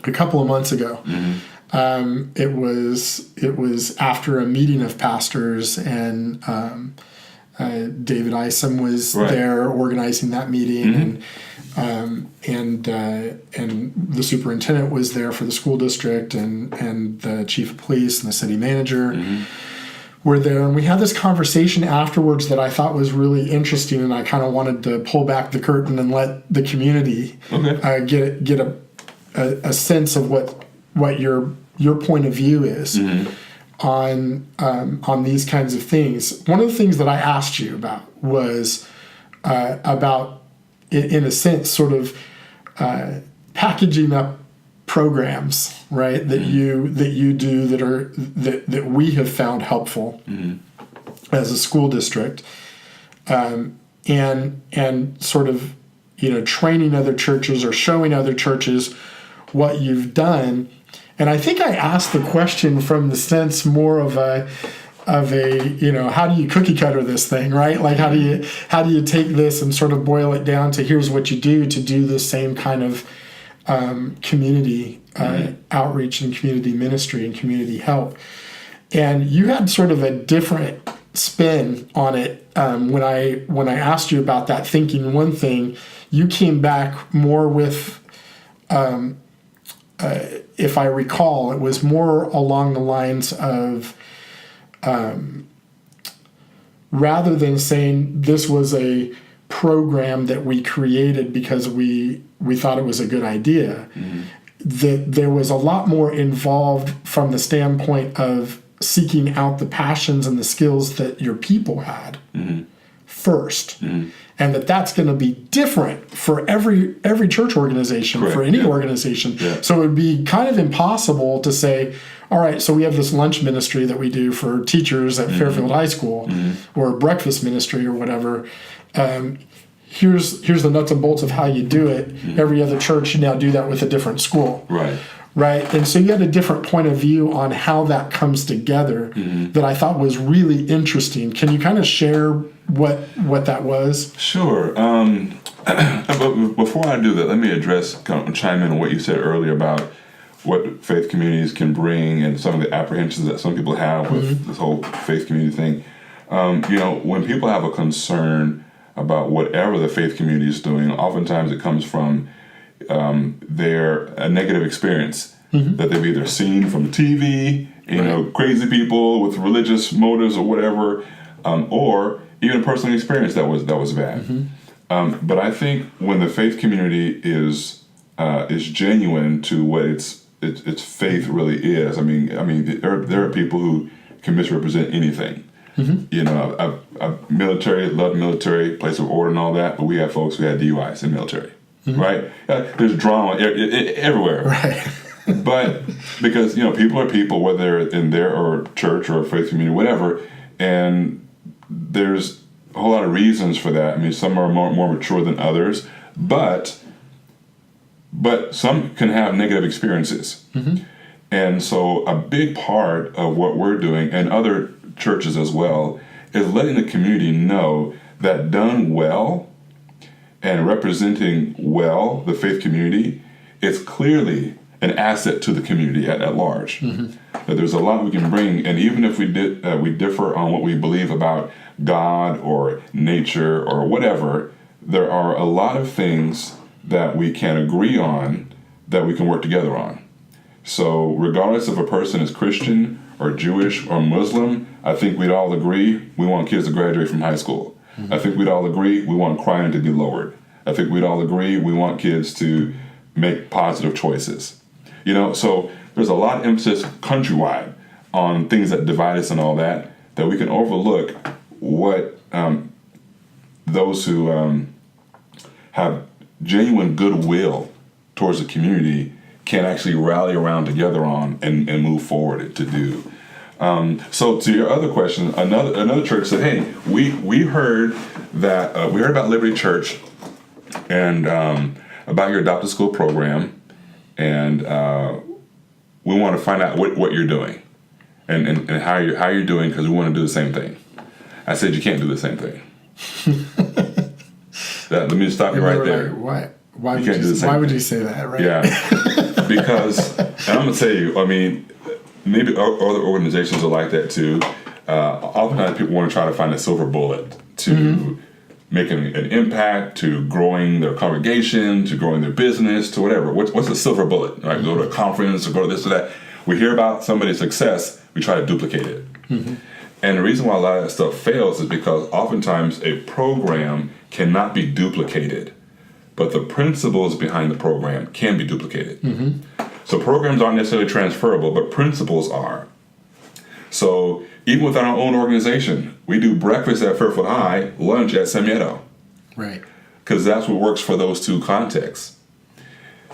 a couple of months ago. It was after a meeting of pastors, and David Isom was there organizing that meeting, and the superintendent was there for the school district, and the chief of police and the city manager were there, and we had this conversation afterwards that I thought was really interesting, and I kind of wanted to pull back the curtain and let the community get a sense of what your point of view is on these kinds of things. One of the things that I asked you about was about, in a sense, sort of packaging up programs, right? That you do that we have found helpful as a school district, and sort of training other churches or showing other churches what you've done. And I think I asked the question from the sense more of a how do you cookie cutter this thing, right? Like how do you take this and sort of boil it down to here's what you do to do the same kind of community outreach and community ministry and community help. And you had sort of a different spin on it when I asked you about that, thinking one thing. You came back more with, if I recall, it was more along the lines of, rather than saying this was a program that we created because we thought it was a good idea, that there was a lot more involved from the standpoint of seeking out the passions and the skills that your people had first. And that's going to be different for every church organization, for any organization. So it would be kind of impossible to say, all right, so we have this lunch ministry that we do for teachers at Fairfield High School, or breakfast ministry or whatever. Here's the nuts and bolts of how you do it. Every other church should now do that with a different school. Right. And so you had a different point of view on how that comes together that I thought was really interesting. Can you kind of share what that was? Sure. But before I do that, let me chime in on what you said earlier about what faith communities can bring and some of the apprehensions that some people have with this whole faith community thing. When people have a concern about whatever the faith community is doing, oftentimes it comes from a negative experience that they've either seen from TV, crazy people with religious motives or whatever, or even a personal experience that was bad. But I think when the faith community is genuine to what its faith really is, I mean, there are people who can misrepresent anything. You know, military, love military, place of order and all that, but we have folks who had DUIs in military, right? There's drama everywhere. Right. But because, you know, people are people, whether they're in their or church or faith community, whatever, and there's a whole lot of reasons for that. I mean, some are more mature than others, but some can have negative experiences. And so a big part of what we're doing, and other churches as well, is letting the community know that done well and representing well the faith community is clearly an asset to the community at large. That there's a lot we can bring, and even if we differ on what we believe about God or nature or whatever, there are a lot of things that we can agree on that we can work together on. So regardless if a person is Christian or Jewish or Muslim, I think we'd all agree we want kids to graduate from high school. I think we'd all agree we want crime to be lowered. I think we'd all agree we want kids to make positive choices. You know, so there's a lot of emphasis countrywide on things that divide us and all that we can overlook what those who have genuine goodwill towards the community can actually rally around together on and move forward to do. So to your other question, another church said, "Hey, we heard that we heard about Liberty Church and about your adopted school program, and we want to find out what you're doing and how you're doing, because we want to do the same thing." I said, "You can't do the same thing." Let me stop you right there. Like, why would you say that? Right? Yeah, because, and I'm gonna tell you, I mean, maybe other organizations are like that too. Oftentimes people want to try to find a silver bullet to making an impact, to growing their congregation, to growing their business, to whatever. What's the silver bullet? Right? Go to a conference or go to this or that. We hear about somebody's success, we try to duplicate it. And the reason why a lot of that stuff fails is because oftentimes a program cannot be duplicated, but the principles behind the program can be duplicated. So programs aren't necessarily transferable, but principles are. So even within our own organization, we do breakfast at Fairfield High, lunch at Semieto. Right. Because that's what works for those two contexts.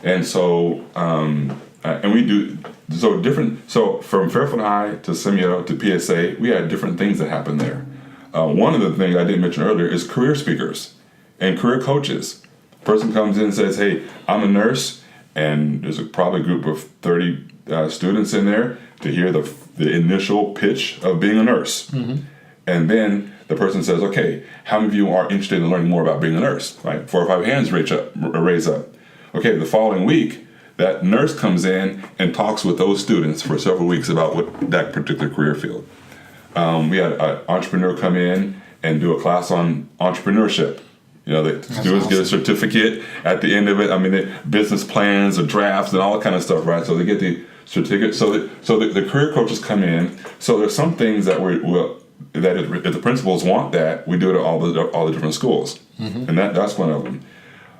And so, and we do, so from Fairfield High to Semieto to PSA, we had different things that happened there. One of the things I didn't mention earlier is career speakers and career coaches. Person comes in and says, "Hey, I'm a nurse," and there's probably a group of 30 students in there to hear the initial pitch of being a nurse. And then the person says, "Okay, how many of you are interested in learning more about being a nurse?" Right? 4 or 5 hands raise up. Okay, the following week, that nurse comes in and talks with those students for several weeks about what that particular career field. We had an entrepreneur come in and do a class on entrepreneurship. You know, the students get a certificate at the end of it. I mean, the business plans, the drafts, and all that kind of stuff, right? So they get the certificate. So the career coaches come in. So there's some things that if the principals want that, we do it at all the different schools, and that's one of them.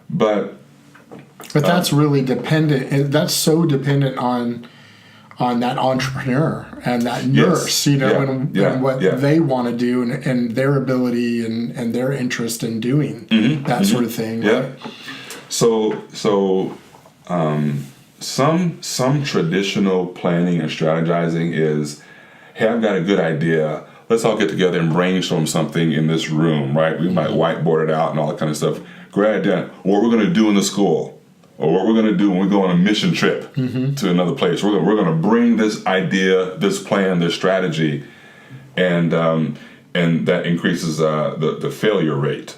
But that's really dependent. That's so dependent on that entrepreneur and that nurse, you know, and what they want to do and their ability and their interest in doing that sort of thing. Yeah. Right? So some traditional planning and strategizing is, "Hey, I've got a good idea. Let's all get together and brainstorm something in this room," right? We might whiteboard it out and all that kind of stuff. Great idea. What we're going to do in the school. Or what we're going to do when we go on a mission trip to another place. We're going to bring this idea, this plan, this strategy, and that increases the failure rate,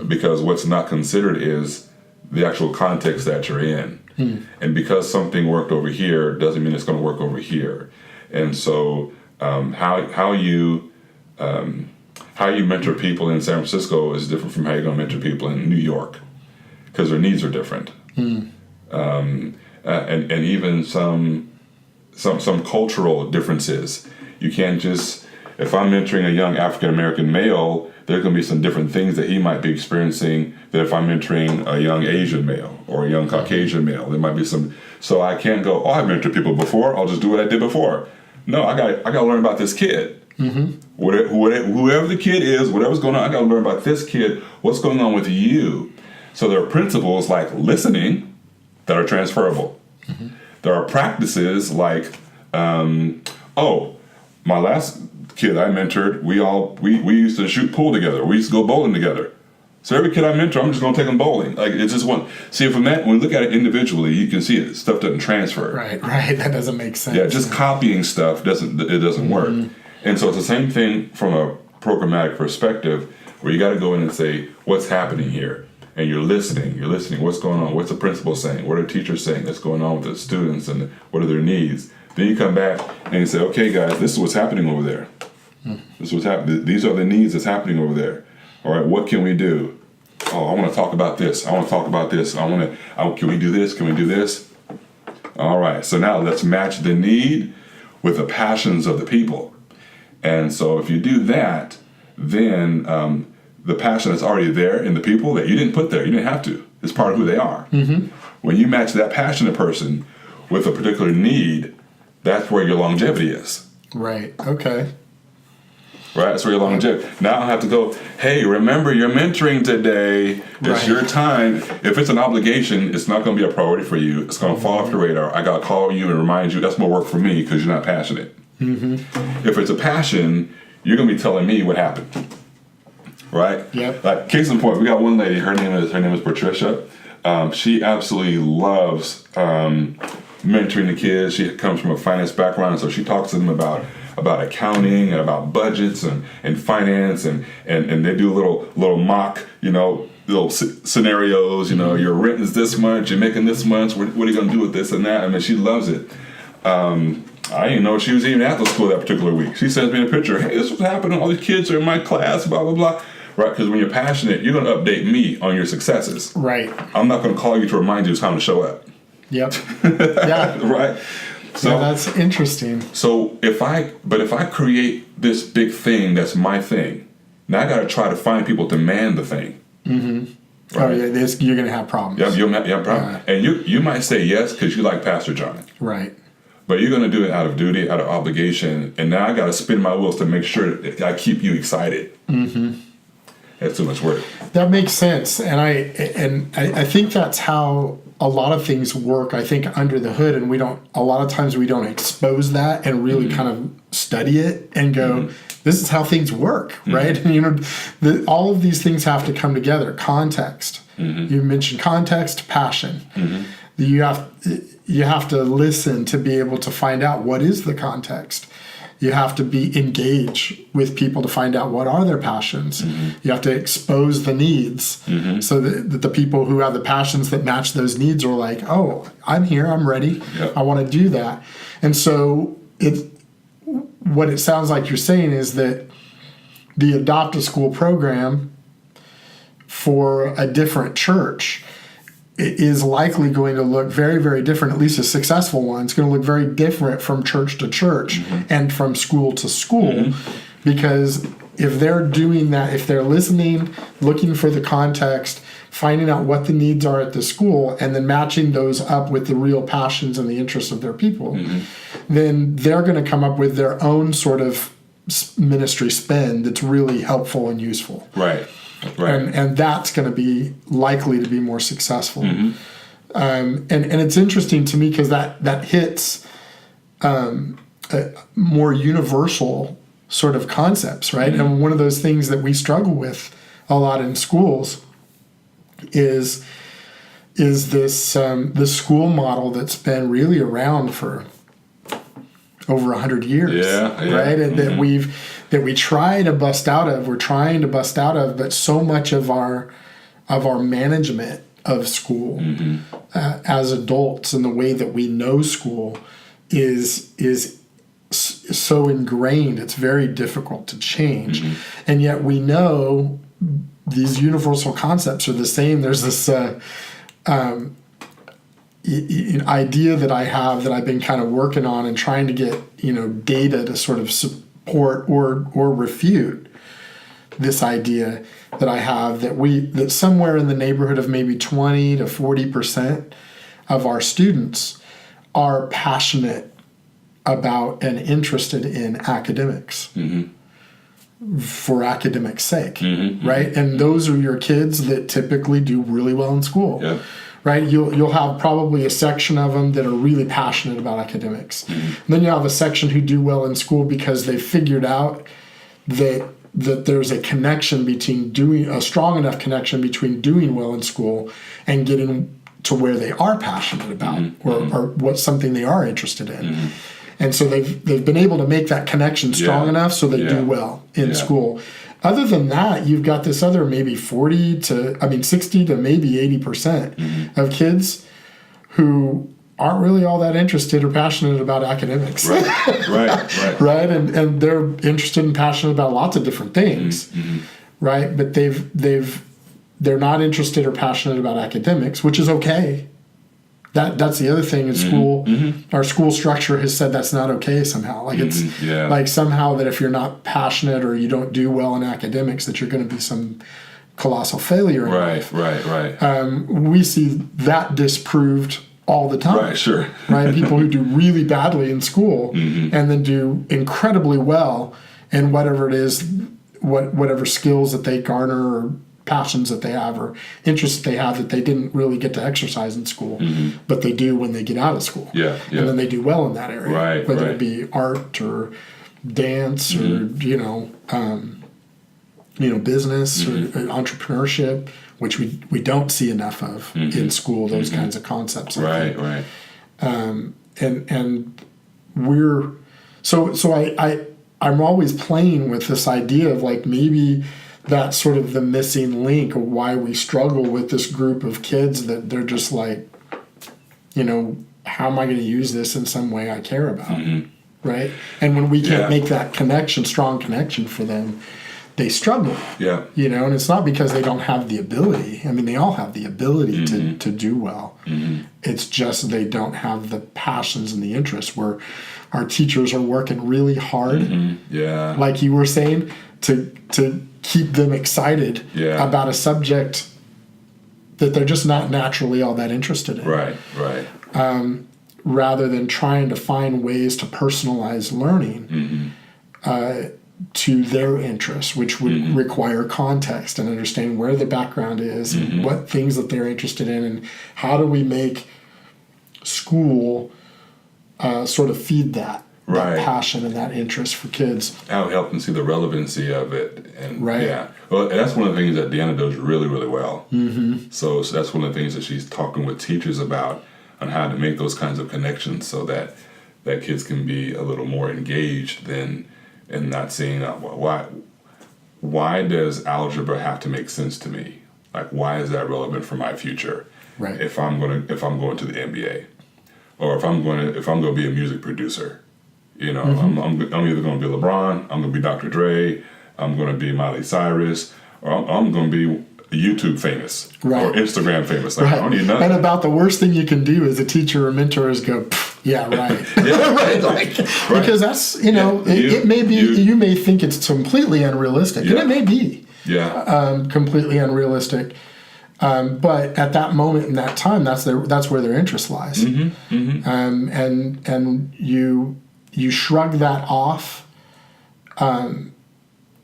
because what's not considered is the actual context that you're in. And because something worked over here doesn't mean it's going to work over here. And so how you mentor people in San Francisco is different from how you're going to mentor people in New York, because their needs are different. And even some cultural differences. You can't just, if I'm mentoring a young African American male, there's going to be some different things that he might be experiencing than if I'm mentoring a young Asian male or a young Caucasian male. There might be some, so I can't go, "Oh, I've mentored people before, I'll just do what I did before." No, I got to learn about this kid. Whoever the kid is, whatever's going on, I got to learn about this kid. What's going on with you? So there are principles like listening that are transferable. There are practices like, my last kid I mentored, we used to shoot pool together. We used to go bowling together. So every kid I mentor, I'm just going to take them bowling. Like, it's just one. See, from that, when we look at it individually, you can see it. Stuff doesn't transfer. Right. That doesn't make sense. Yeah, just copying stuff doesn't work. And so it's the same thing from a programmatic perspective, where you got to go in and say, what's happening here? And you're listening. What's going on? What's the principal saying? What are teachers saying that's going on with the students, and what are their needs? Then you come back and you say, okay, guys, this is what's happening over there. This is what's happening. These are the needs that's happening over there. All right, what can we do? Oh, I want to talk about this. Can we do this? Can we do this? All right, so now let's match the need with the passions of the people. And so if you do that, then the passion that's already there in the people that you didn't put there, you didn't have to. It's part of who they are. When you match that passionate person with a particular need, that's where your longevity is. Right, okay. Right, that's where your longevity. Now I don't have to go, hey, remember you're mentoring today. It's your time. If it's an obligation, it's not going to be a priority for you. It's going to fall off your radar. I got to call you and remind you that's more work for me because you're not passionate. If it's a passion, you're going to be telling me what happened. Right? Yep. Like, case in point, we got one lady, her name is Patricia. She absolutely loves mentoring the kids. She comes from a finance background, so she talks to them about accounting and about budgets and finance, and they do little mock, little scenarios. Your rent is this much, you're making this much, what are you going to do with this and that? I mean, she loves it. I didn't know she was even at the school that particular week. She sends me a picture. Hey, this is what's happening. All these kids are in my class, blah, blah, blah. Right? Because when you're passionate, you're going to update me on your successes. Right. I'm not going to call you to remind you it's time to show up. Yep. Yeah. Right? So yeah, that's interesting. So if I create this big thing that's my thing, now I got to try to find people to man the thing. Right? Oh, yeah, you're going to have problems. Yeah, you'll have problems. And you might say yes because you like Pastor John. Right. But you're going to do it out of duty, out of obligation, and now I got to spin my wheels to make sure that I keep you excited. That's too much work. That makes sense, and I think that's how a lot of things work. I think under the hood, and a lot of times we don't expose that and really kind of study it and go, this is how things work, right? And all of these things have to come together. Context. You mentioned context, passion. You have to listen to be able to find out what is the context. You have to be engaged with people to find out what are their passions. You have to expose the needs so that the people who have the passions that match those needs are like, oh, I'm here, I'm ready, I want to do that. And so what it sounds like you're saying is that the Adopt a School program for a different church is likely going to look very, very different, at least a successful one. It's going to look very different from church to church and from school to school, because if they're doing that, if they're listening, looking for the context, finding out what the needs are at the school, and then matching those up with the real passions and the interests of their people, then they're going to come up with their own sort of ministry spin that's really helpful and useful. Right. And that's going to be likely to be more successful. And it's interesting to me because that hits more universal sort of concepts, right? And one of those things that we struggle with a lot in schools is this school model that's been really around for over 100 years, right? And that we try to bust out of. We're trying to bust out of, but so much of our management of school as adults and the way that we know school is so ingrained. It's very difficult to change, and yet we know these universal concepts are the same. There's this idea that I have that I've been kind of working on and trying to get data to sort of support or refute this idea that I have that somewhere in the neighborhood of maybe 20 to 40% of our students are passionate about and interested in academics for academic sake, right? And those are your kids that typically do really well in school. Yeah. Right, you'll have probably a section of them that are really passionate about academics. And then you have a section who do well in school because they figured out that there's a connection between a strong enough connection between doing well in school and getting to where they are passionate about or what something they are interested in. And so they've been able to make that connection strong enough so they do well in school. Other than that, you've got this other maybe 60 to maybe 80% of kids who aren't really all that interested or passionate about academics. Right. Right? And they're interested and passionate about lots of different things. Right? But they're not interested or passionate about academics, which is okay. That's the other thing in school. Our school structure has said that's not okay somehow. Like it's like somehow that if you're not passionate or you don't do well in academics, that you're going to be some colossal failure in life. Right. We see that disproved all the time. Right, sure. Right? People who do really badly in school and then do incredibly well in whatever it is, whatever skills that they garner or passions that they have or interests they have that they didn't really get to exercise in school, but they do when they get out of school. Yeah. And then they do well in that area, whether it be art or dance or business or entrepreneurship, which we don't see enough of in school. Those kinds of concepts. Right. And we're I'm always playing with this idea of like maybe that's sort of the missing link of why we struggle with this group of kids that they're just like, how am I going to use this in some way I care about, right? And when we can't make that strong connection for them, they struggle. Yeah. And it's not because they don't have the ability. I mean, they all have the ability to do well. It's just they don't have the passions and the interests where our teachers are working really hard, like you were saying, to keep them excited about a subject that they're just not naturally all that interested in. Right. Rather than trying to find ways to personalize learning to their interests, which would require context and understanding where the background is, and what things that they're interested in, and how do we make school sort of feed that passion and that interest for kids. How help them see the relevancy of it. And Right. Well, and that's one of the things that Deanna does really, really well. So that's one of the things that she's talking with teachers about on how to make those kinds of connections so that kids can be a little more engaged and not seeing why does algebra have to make sense to me? Like, why is that relevant for my future? Right. If I'm going to the NBA, or if I'm going to be a music producer. I'm either going to be LeBron, I'm going to be Dr. Dre, I'm going to be Miley Cyrus, or I'm going to be YouTube famous or Instagram famous. Like, I don't need nothing. And about the worst thing you can do as a teacher or mentor is go, yeah, right. Because that's, it may be, you may think it's completely unrealistic, and it may be completely unrealistic. But at that moment in that time, that's where their interest lies. And you shrug that off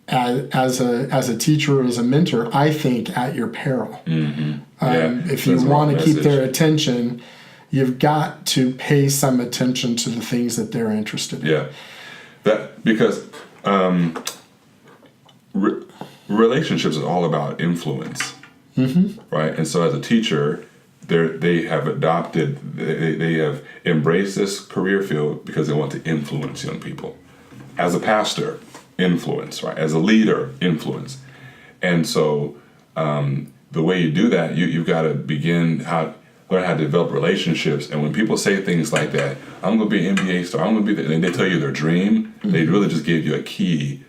as a teacher or as a mentor, I think, at your peril. If you want to keep their attention, you've got to pay some attention to the things that they're interested in. Because relationships is all about influence, right? And so as a teacher, they have embraced this career field because they want to influence young people. As a pastor, influence, right? As a leader, influence. And so the way you do that, you've got to learn how to develop relationships. And when people say things like that, I'm going to be an NBA star, I'm going to be and they tell you their dream, they really just gave you a key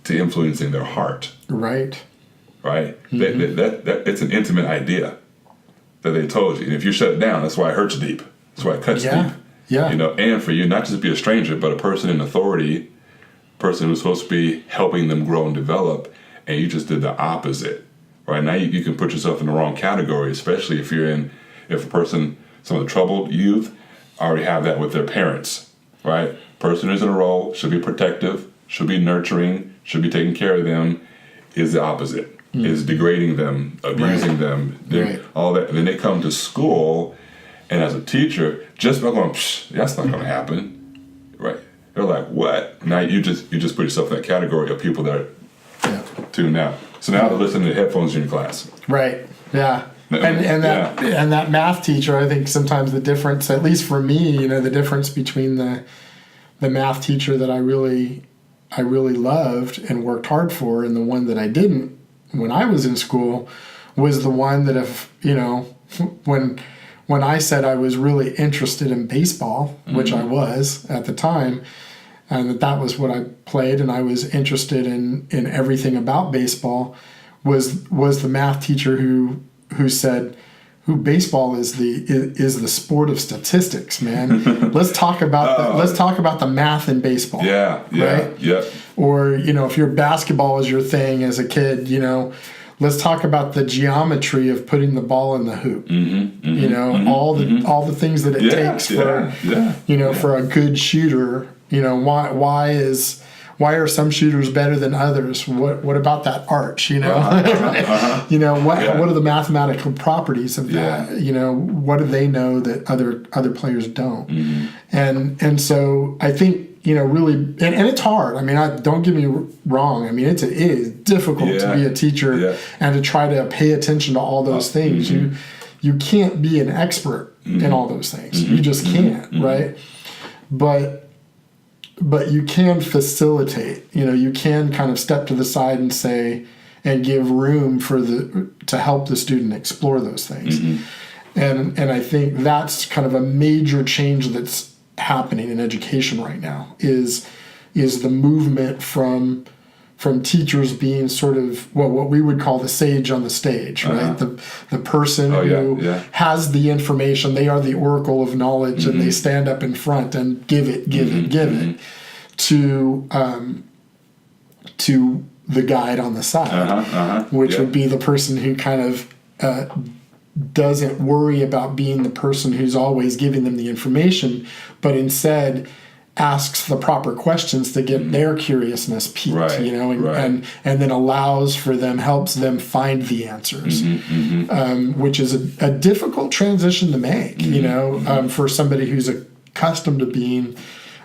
to influencing their heart. Right? That it's an intimate idea that they told you. And if you shut it down, that's why it hurts deep. That's why it cuts deep. And for you not just be a stranger, but a person in authority, person who's supposed to be helping them grow and develop, and you just did the opposite. Right? Now you can put yourself in the wrong category, especially if some of the troubled youth already have that with their parents. right? Person who's in a role should be protective, should be nurturing, should be taking care of them, is the opposite. Is degrading them, abusing them, all that. And then they come to school, and as a teacher, just by going, that's not going to happen, right? They're like, what? Now you just put yourself in that category of people that are tuned out. So now they're listening to headphones in your class. Right. Yeah. And that math teacher, I think sometimes the difference, at least for me, the difference between the math teacher that I really loved and worked hard for and the one that I didn't when I was in school was the one that when I said I was really interested in baseball, which I was at the time, and that was what I played, and I was interested in everything about baseball, was the math teacher who said, baseball is the sport of statistics, man. Let's talk about the math in baseball. Yeah, right? Yeah. Or if your basketball is your thing as a kid, let's talk about the geometry of putting the ball in the hoop. All the things that it takes for a good shooter. Why are some shooters better than others? What about that arch? What are the mathematical properties of that? What do they know that other players don't? And so I think really, and it's hard. I mean, don't get me wrong. I mean, it is difficult to be a teacher and to try to pay attention to all those things. You can't be an expert in all those things. You just can't, right? But you can facilitate. You can kind of step to the side and say, and give room to help the student explore those things. And I think that's kind of a major change that's happening in education right now is the movement from teachers being sort of what we would call the sage on the stage, right? The person who has the information. They are the oracle of knowledge, and they stand up in front and give it to the guide on the side, which would be the person who kind of doesn't worry about being the person who's always giving them the information, but instead asks the proper questions to get their curiousness piqued, and then helps them find the answers, which is a difficult transition to make, for somebody who's accustomed to being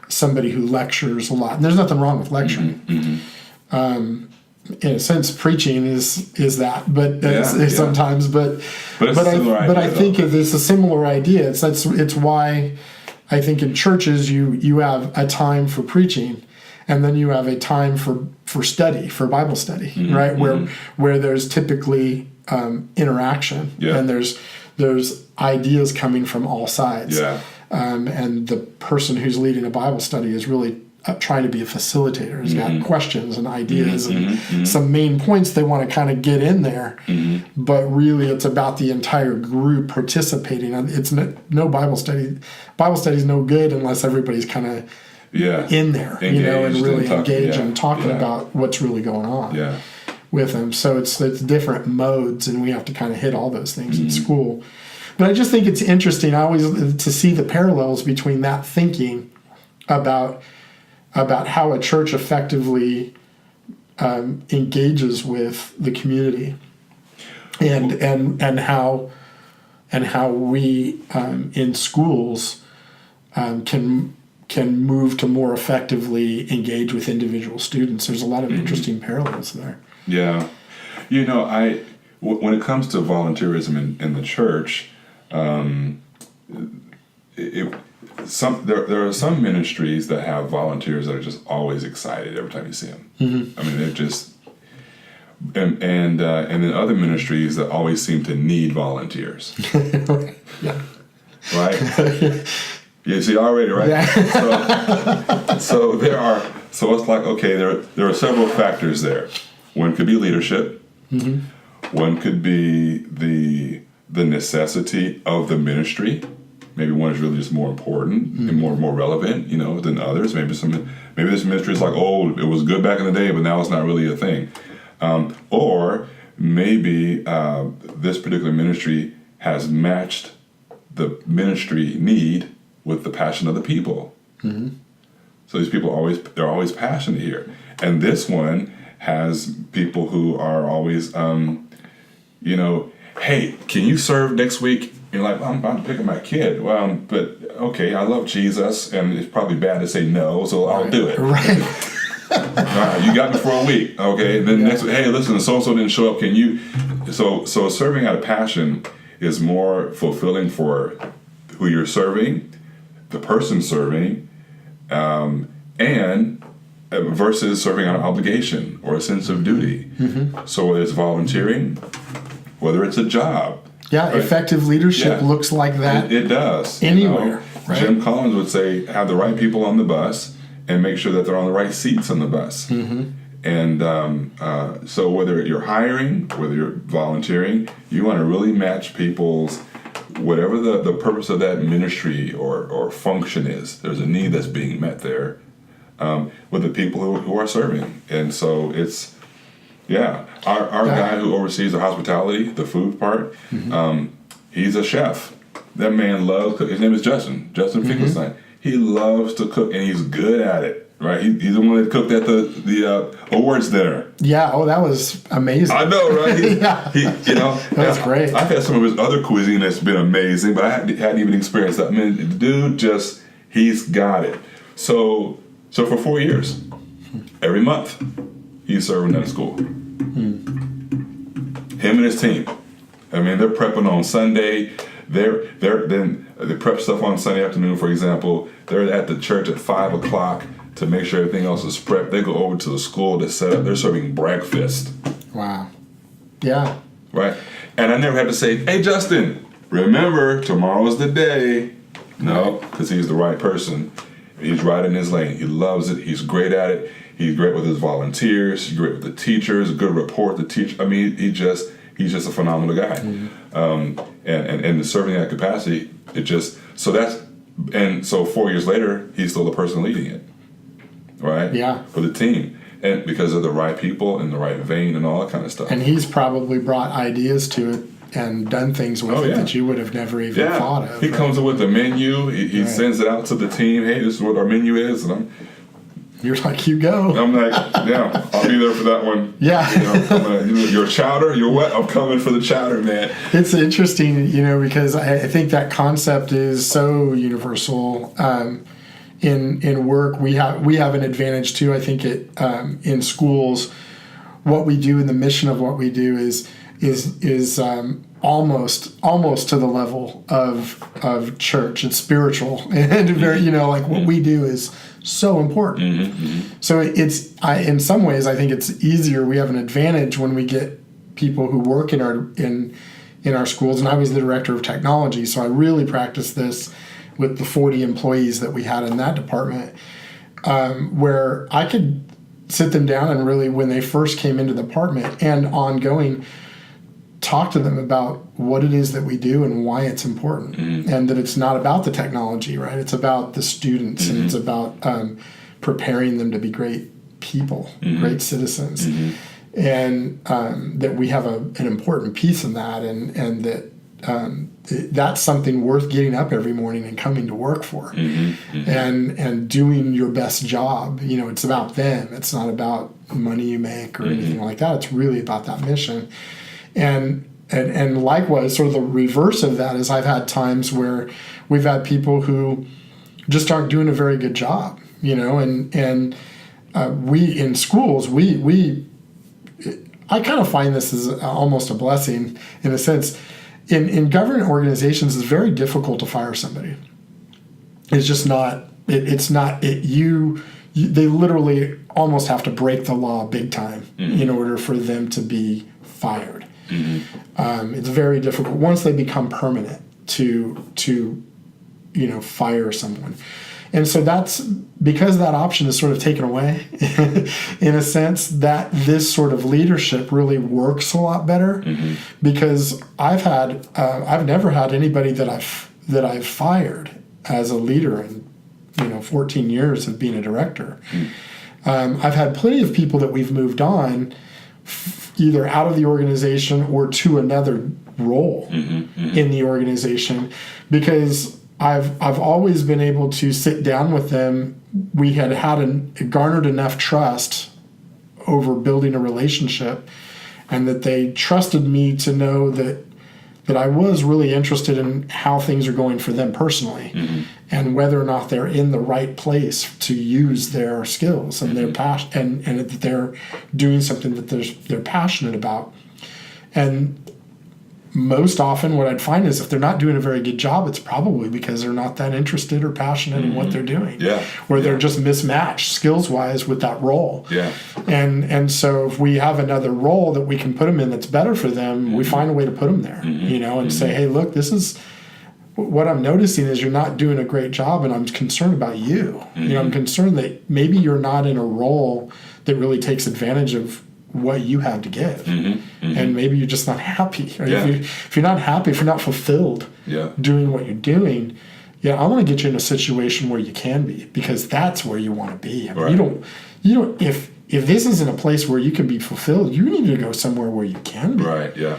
somebody who lectures a lot. And there's nothing wrong with lecturing. In a sense, preaching is that, but sometimes, but I think it's a similar idea. It's why I think in churches you have a time for preaching, and then you have a time for study, for Bible study, right? Where there's typically interaction, and there's ideas coming from all sides, and the person who's leading a Bible study is really trying to be a facilitator. He's got questions and ideas and some main points they want to kind of get in there, but really it's about the entire group participating. It's no Bible study. Bible study is no good unless everybody's kind of in there, and really engaged and talking about what's really going on with them. So it's different modes, and we have to kind of hit all those things in school. But I just think it's interesting to see the parallels between that thinking about how a church effectively engages with the community, and how we in schools can move to more effectively engage with individual students. There's a lot of interesting parallels there. Yeah, when it comes to volunteerism in the church, there are some ministries that have volunteers that are just always excited every time you see them. I mean, they're just, and then other ministries that always seem to need volunteers. Right? You see already, right? Yeah. So it's like, okay, there are several factors there. One could be leadership. One could be the necessity of the ministry. Maybe one is really just more important and more relevant, than others. Maybe this ministry is like, it was good back in the day, but now it's not really a thing. Or maybe this particular ministry has matched the ministry need with the passion of the people. So these people they're always passionate here. And this one has people who are always, hey, can you serve next week? You're like, I'm about to pick up my kid. Well, but okay, I love Jesus, and it's probably bad to say no, so I'll do it. Right. All right, you got me for a week, okay? And then next week, hey, listen, so-and-so didn't show up. Can you? So serving out of passion is more fulfilling for who you're serving, the person serving, and versus serving out of obligation or a sense of duty. Mm-hmm. So whether it's volunteering, whether it's a job. Yeah, right? Effective leadership looks like that. It does. Anywhere. Right? Jim Collins would say, have the right people on the bus and make sure that they're on the right seats on the bus. Mm-hmm. And so whether you're hiring, whether you're volunteering, you want to really match people's, whatever the purpose of that ministry or function is, there's a need that's being met there with the people who are serving. And so it's, our guy who oversees the hospitality, the food part, he's a chef. That man loves cooking. His name is Justin Finkelstein. He loves to cook, and he's good at it. Right, he's the one that cooked at the awards dinner. Yeah, that was amazing. I know, right? That was great. I've had some of his other cuisine that's been amazing, but I hadn't even experienced that. I mean, the dude he's got it. So for 4 years, every month, he's serving at a school. Him and his team. I mean, they're prepping on Sunday. They prep stuff on Sunday afternoon, for example. They're at the church at 5 o'clock. To make sure everything else is prepped. They go over to the school to set up. They're serving breakfast. Wow. Yeah. Right? And I never had to say, hey, Justin, remember, tomorrow's the day. No, because he's the right person. He's right in his lane. He loves it. He's great at it. He's great with his volunteers. He's great with the teachers. A good rapport with the teacher. I mean, he's just a phenomenal guy. Mm-hmm. And serving that capacity, so 4 years later, he's still the person leading it. Right? Yeah. For the team. And because of the right people and the right vein and all that kind of stuff. And he's probably brought ideas to it and done things with it that you would have never even thought of. He comes up with the menu. He sends it out to the team. Hey, this is what our menu is. And you're like, you go. I'm like, I'll be there for that one. Yeah. Your chowder, you're what? I'm coming for the chowder, man. It's interesting, because I think that concept is so universal. In work, we have an advantage too. I think in schools, what we do and the mission of what we do is almost to the level of church. It's spiritual and very what we do is so important. Mm-hmm. So in some ways I think it's easier. We have an advantage when we get people who work in our schools. And I was the director of technology, so I really practiced this with the 40 employees that we had in that department, where I could sit them down and really, when they first came into the department and ongoing, talk to them about what it is that we do and why it's important. Mm-hmm. And that it's not about the technology, right? It's about the students, and it's about preparing them to be great people, great citizens. Mm-hmm. And that we have an important piece in that, and that that's something worth getting up every morning and coming to work for, and doing your best job. It's about them. It's not about money you make or anything like that. It's really about that mission. And likewise, sort of the reverse of that is I've had times where we've had people who just aren't doing a very good job. And we in schools I kind of find this as almost a blessing in a sense. In government organizations, it's very difficult to fire somebody. It's just not. They literally almost have to break the law big time in order for them to be fired. Mm-hmm. It's very difficult once they become permanent to fire someone. And so that's because that option is sort of taken away in a sense, that this sort of leadership really works a lot better, because I've never had anybody that I've fired as a leader in 14 years of being a director. I've had plenty of people that we've moved on either out of the organization or to another role in the organization, because I've always been able to sit down with them. We had garnered enough trust over building a relationship, and that they trusted me to know that I was really interested in how things are going for them personally, and whether or not they're in the right place to use their skills and their passion, and that they're doing something that they're passionate about. And most often what I'd find is if they're not doing a very good job, it's probably because they're not that interested or passionate in what they're doing. Yeah. Or they're just mismatched skills-wise with that role. Yeah. And so if we have another role that we can put them in that's better for them, we find a way to put them there, and say, hey, look, this is what I'm noticing is you're not doing a great job, and I'm concerned about you. I'm concerned that maybe you're not in a role that really takes advantage of what you have to give, and maybe you're just not happy. Or if you're not happy, if you're not fulfilled doing what you're doing, I want to get you in a situation where you can be, because that's where you want to be. I mean, you don't. If this isn't a place where you can be fulfilled, you need to go somewhere where you can be. Right. Yeah.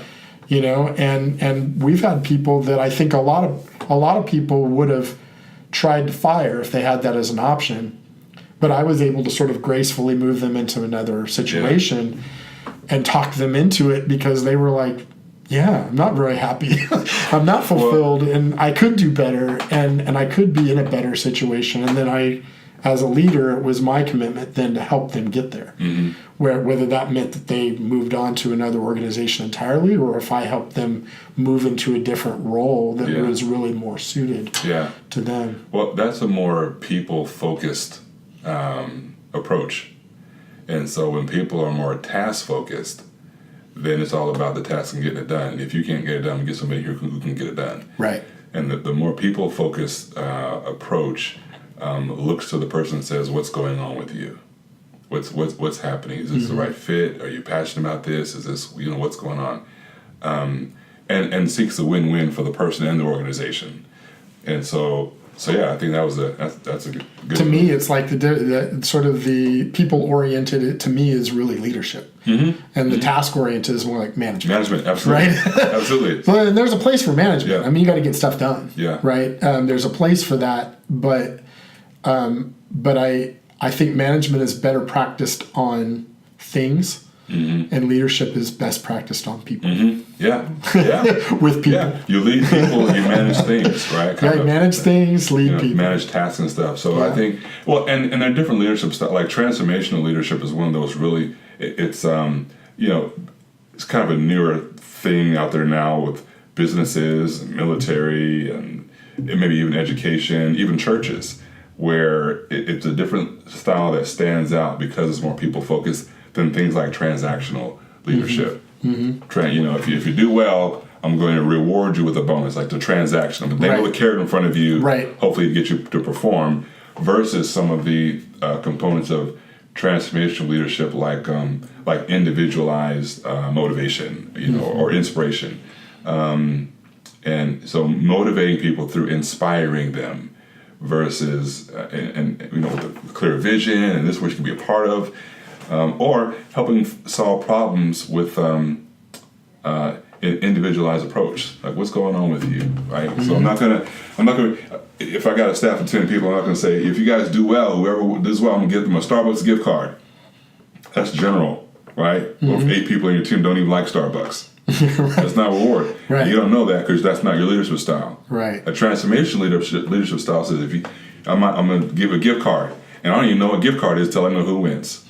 And we've had people that I think a lot of people would have tried to fire if they had that as an option. But I was able to sort of gracefully move them into another situation and talk them into it, because they were like, I'm not very happy. I'm not fulfilled, and I could do better, and I could be in a better situation. And then as a leader, it was my commitment then to help them get there. Whether that meant that they moved on to another organization entirely, or if I helped them move into a different role that was really more suited to them. Well, that's a more people-focused approach. And so when people are more task focused, then it's all about the task and getting it done. And if you can't get it done, get somebody here who can get it done. Right. And the more people focused approach looks to the person and says, what's going on with you? What's happening? Is this the right fit? Are you passionate about this? Is this, what's going on? And seeks a win-win for the person and the organization. And so I think that's a good to one. Me, it's like the sort of the people-oriented, to me, is really leadership. And the task-oriented is more like management. Management, absolutely. Right? Absolutely. So there's a place for management. I mean, you got to get stuff done. Yeah. Right? There's a place for that, but I think management is better practiced on things, and leadership is best practiced on people. Yeah. With people. Yeah. You lead people, you manage things, right? Manage things, lead people. Manage tasks and stuff. So I think, and there are different leadership styles. Like transformational leadership is one of those really, it's kind of a newer thing out there now with businesses and military and maybe even education, even churches, where it's a different style that stands out because it's more people focused than things like transactional leadership. If you do well, I'm going to reward you with a bonus, like the transaction. I'm going to dangle the carrot in front of you, hopefully to get you to perform, versus some of the components of transformational leadership, like individualized motivation, or inspiration. And so motivating people through inspiring them versus, with a clear vision, and this is what you can be a part of. Or helping solve problems with an individualized approach. Like, what's going on with you, right? So I'm not gonna. If I got a staff of 10 people, I'm not gonna say, if you guys do well, whoever does well, I'm gonna give them a Starbucks gift card. That's general, right? Well, if 8 people in your team don't even like Starbucks, that's not reward. Right. You don't know that because that's not your leadership style. Right. A transformation leadership style says, I'm gonna give a gift card, and I don't even know what gift card is till I know who wins.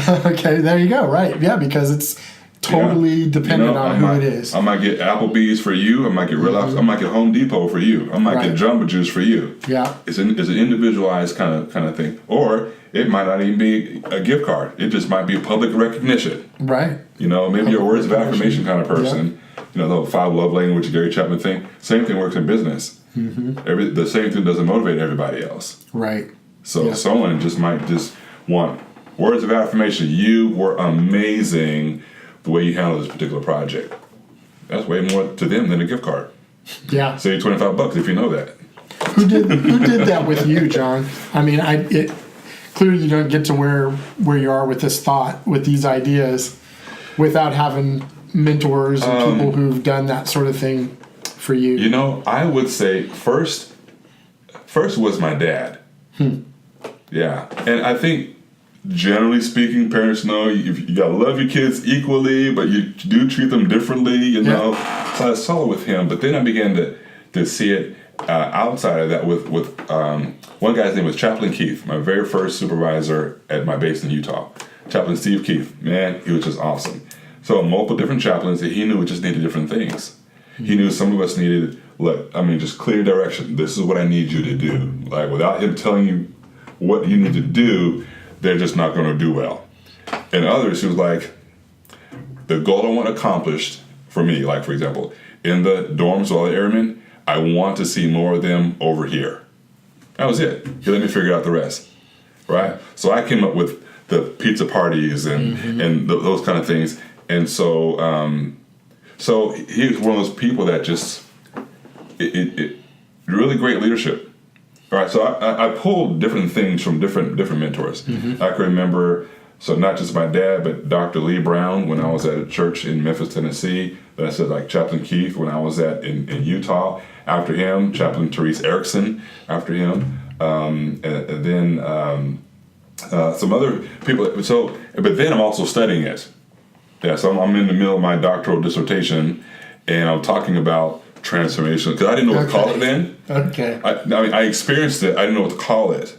Okay, there you go. Right, because it's totally dependent on who it is. I might get Applebee's for you. I might get Red Lobster. I might get Home Depot for you. I might get Jamba Juice for you. Yeah, it's an individualized kind of thing. Or it might not even be a gift card. It just might be public recognition. Right. Maybe you're a words of affirmation kind of person. The 5 love language Gary Chapman thing. Same thing works in business. The same thing doesn't motivate everybody else. Right. So someone might just want words of affirmation. You were amazing the way you handled this particular project. That's way more to them than a gift card. Yeah. Save you $25 if you know that. Who did that with you, John? I mean, clearly you don't get to where you are with this thought, with these ideas, without having mentors and people who've done that sort of thing for you? You know, I would say first was my dad. Yeah. And I think, generally speaking, parents know you gotta love your kids equally, but you do treat them differently, you know. So I saw it with him, but then I began to see it outside of that with one guy's name was Chaplain Keith, my very first supervisor at my base in Utah. Chaplain Steve Keith, man, he was just awesome. So multiple different chaplains that he knew just needed different things. He knew some of us needed, just clear direction. This is what I need you to do. Like, without him telling you what you need to do, they're just not going to do well. And others, he was like, the goal I want accomplished for me, like, for example, in the dorms with all the airmen, I want to see more of them over here. That was it. He let me figure out the rest, right? So I came up with the pizza parties and those kind of things. And so so he was one of those people that just, it really great leadership. All right, so I pulled different things from different mentors. I can remember, so not just my dad, but Dr. Lee Brown when I was at a church in Memphis, Tennessee. Then I said, like, Chaplain Keith when I was in Utah. After him, Chaplain Therese Erickson after him. And then some other people. So, but then I'm also studying it. Yeah, so I'm in the middle of my doctoral dissertation, and I'm talking about transformation, because I didn't know what to call it then. Okay. I mean, I experienced it. I didn't know what to call it.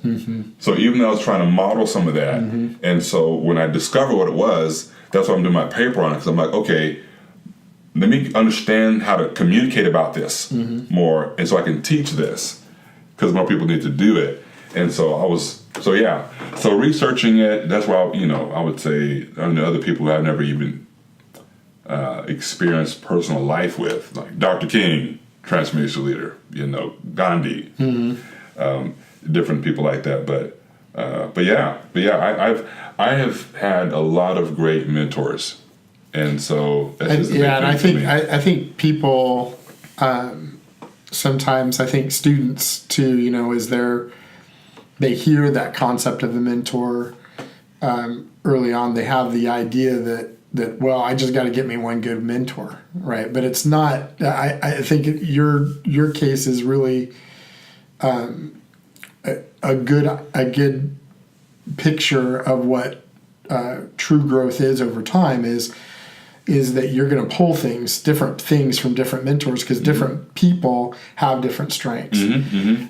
So even though I was trying to model some of that, and so when I discovered what it was, that's why I'm doing my paper on it, because I'm like, okay, let me understand how to communicate about this more, and so I can teach this, because more people need to do it. And so so researching it, that's why, I would say, I know other people who I've never even experienced personal life with, like Dr. King, transformation leader, Gandhi, different people like that. I have had a lot of great mentors, and so that's just a big thing for me. I think people sometimes, I think students too, is they hear that concept of a mentor early on. They have the idea that well, I just got to get me one good mentor, right? But it's not. I think your case is really a good picture of what true growth is over time. Is that you're going to pull different things from different mentors, because different people have different strengths,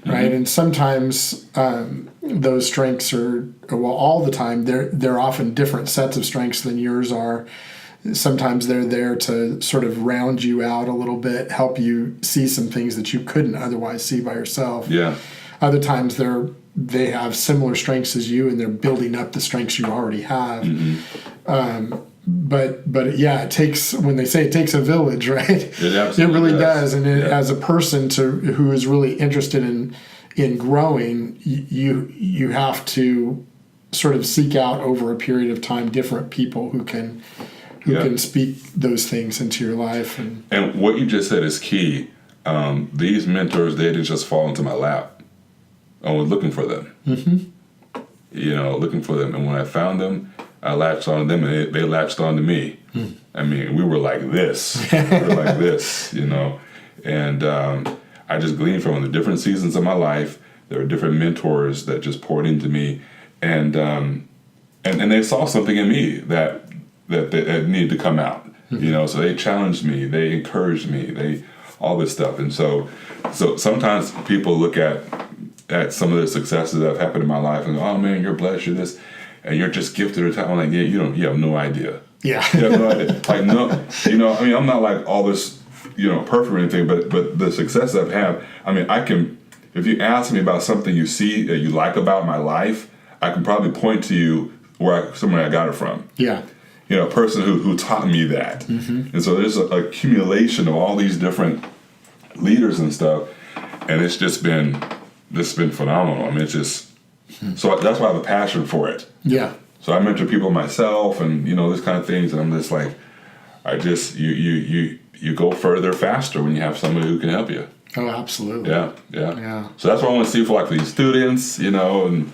right? And sometimes those strengths are, well, all the time, they're often different sets of strengths than yours are. Sometimes they're there to sort of round you out a little bit, help you see some things that you couldn't otherwise see by yourself. Yeah. Other times they have similar strengths as you, and they're building up the strengths you already have. But yeah, it takes, when they say it takes a village, right? It really does. And as a person who is really interested in growing, you have to sort of seek out over a period of time different people who can speak those things into your life. And what you just said is key. These mentors, they didn't just fall into my lap. I was looking for them. Looking for them. And when I found them, I latched on to them, and they latched on to me. I mean, we were like this. And I just gleaned from the different seasons of my life. There were different mentors that just poured into me, and they saw something in me that needed to come out. So they challenged me, they encouraged me, all this stuff. And so sometimes people look at some of the successes that have happened in my life and go, "Oh man, you're blessed, you're this, and you're just gifted or talent." I'm like, you have no idea. Yeah. You have no idea. Like, no, I mean, I'm not like all this, perfect or anything, but the success I've had, I mean, I can, if you ask me about something you see that you like about my life, I can probably point to you somewhere I got it from. Yeah. A person who taught me that. And so there's an accumulation of all these different leaders and stuff, and it's just been phenomenal. I mean, it's just, so that's why I have a passion for it. Yeah. So I mentor people myself, and this kind of things, and I'm just like, you go further faster when you have somebody who can help you. Oh, absolutely. Yeah. So that's what I want to see for these students, and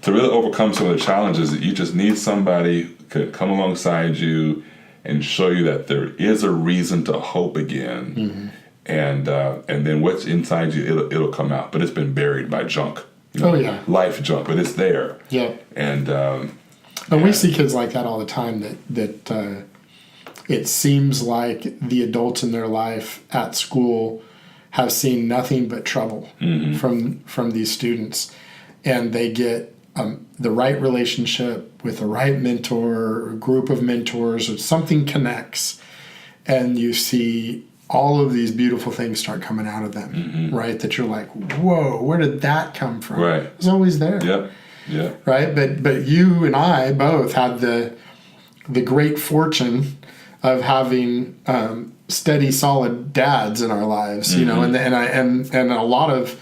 to really overcome some of the challenges, that you just need somebody who could come alongside you and show you that there is a reason to hope again. and then what's inside you, it'll come out. But it's been buried by junk. Oh yeah, life junk, but it's there. Yeah, and we see kids like that all the time. That it seems like the adults in their life at school have seen nothing but trouble from these students, and they get the right relationship with the right mentor, or group of mentors, or something connects, and you see all of these beautiful things start coming out of them, right? That you're like, whoa, where did that come from? Right. It's always there. Yeah. Right. But you and I both had the great fortune of having steady, solid dads in our lives, you know, and a lot of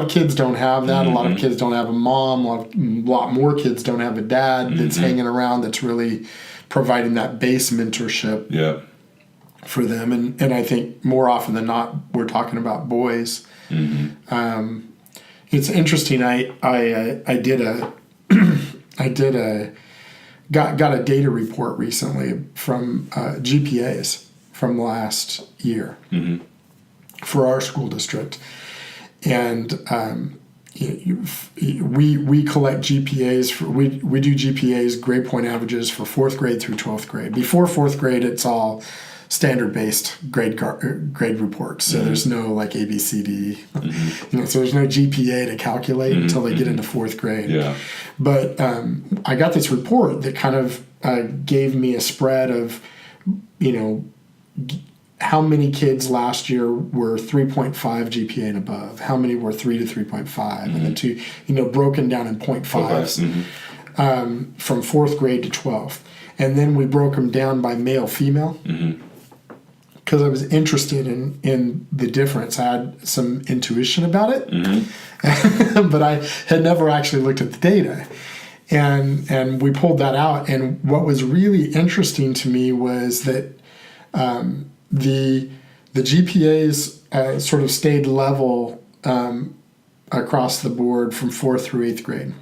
kids don't have that. A lot of kids don't have a mom. A lot more kids don't have a dad that's hanging around, that's really providing that base mentorship. Yeah. For them, and I think more often than not, we're talking about boys. It's interesting. I got a data report recently from GPAs from last year for our school district, and we collect GPAs. We do GPAs, grade point averages, for 4th grade through 12th grade. Before 4th grade, it's all standard-based grade reports. So there's no like ABCD, so there's no GPA to calculate until they get into 4th grade. Yeah. But I got this report that kind of gave me a spread of, how many kids last year were 3.5 GPA and above, how many were 3 to 3.5, and then two, broken down in 0.5s from 4th grade to 12th. And then we broke them down by male, female. Because I was interested in the difference. I had some intuition about it, but I had never actually looked at the data. And we pulled that out. And what was really interesting to me was that the GPAs sort of stayed level across the board from 4th through 8th grade.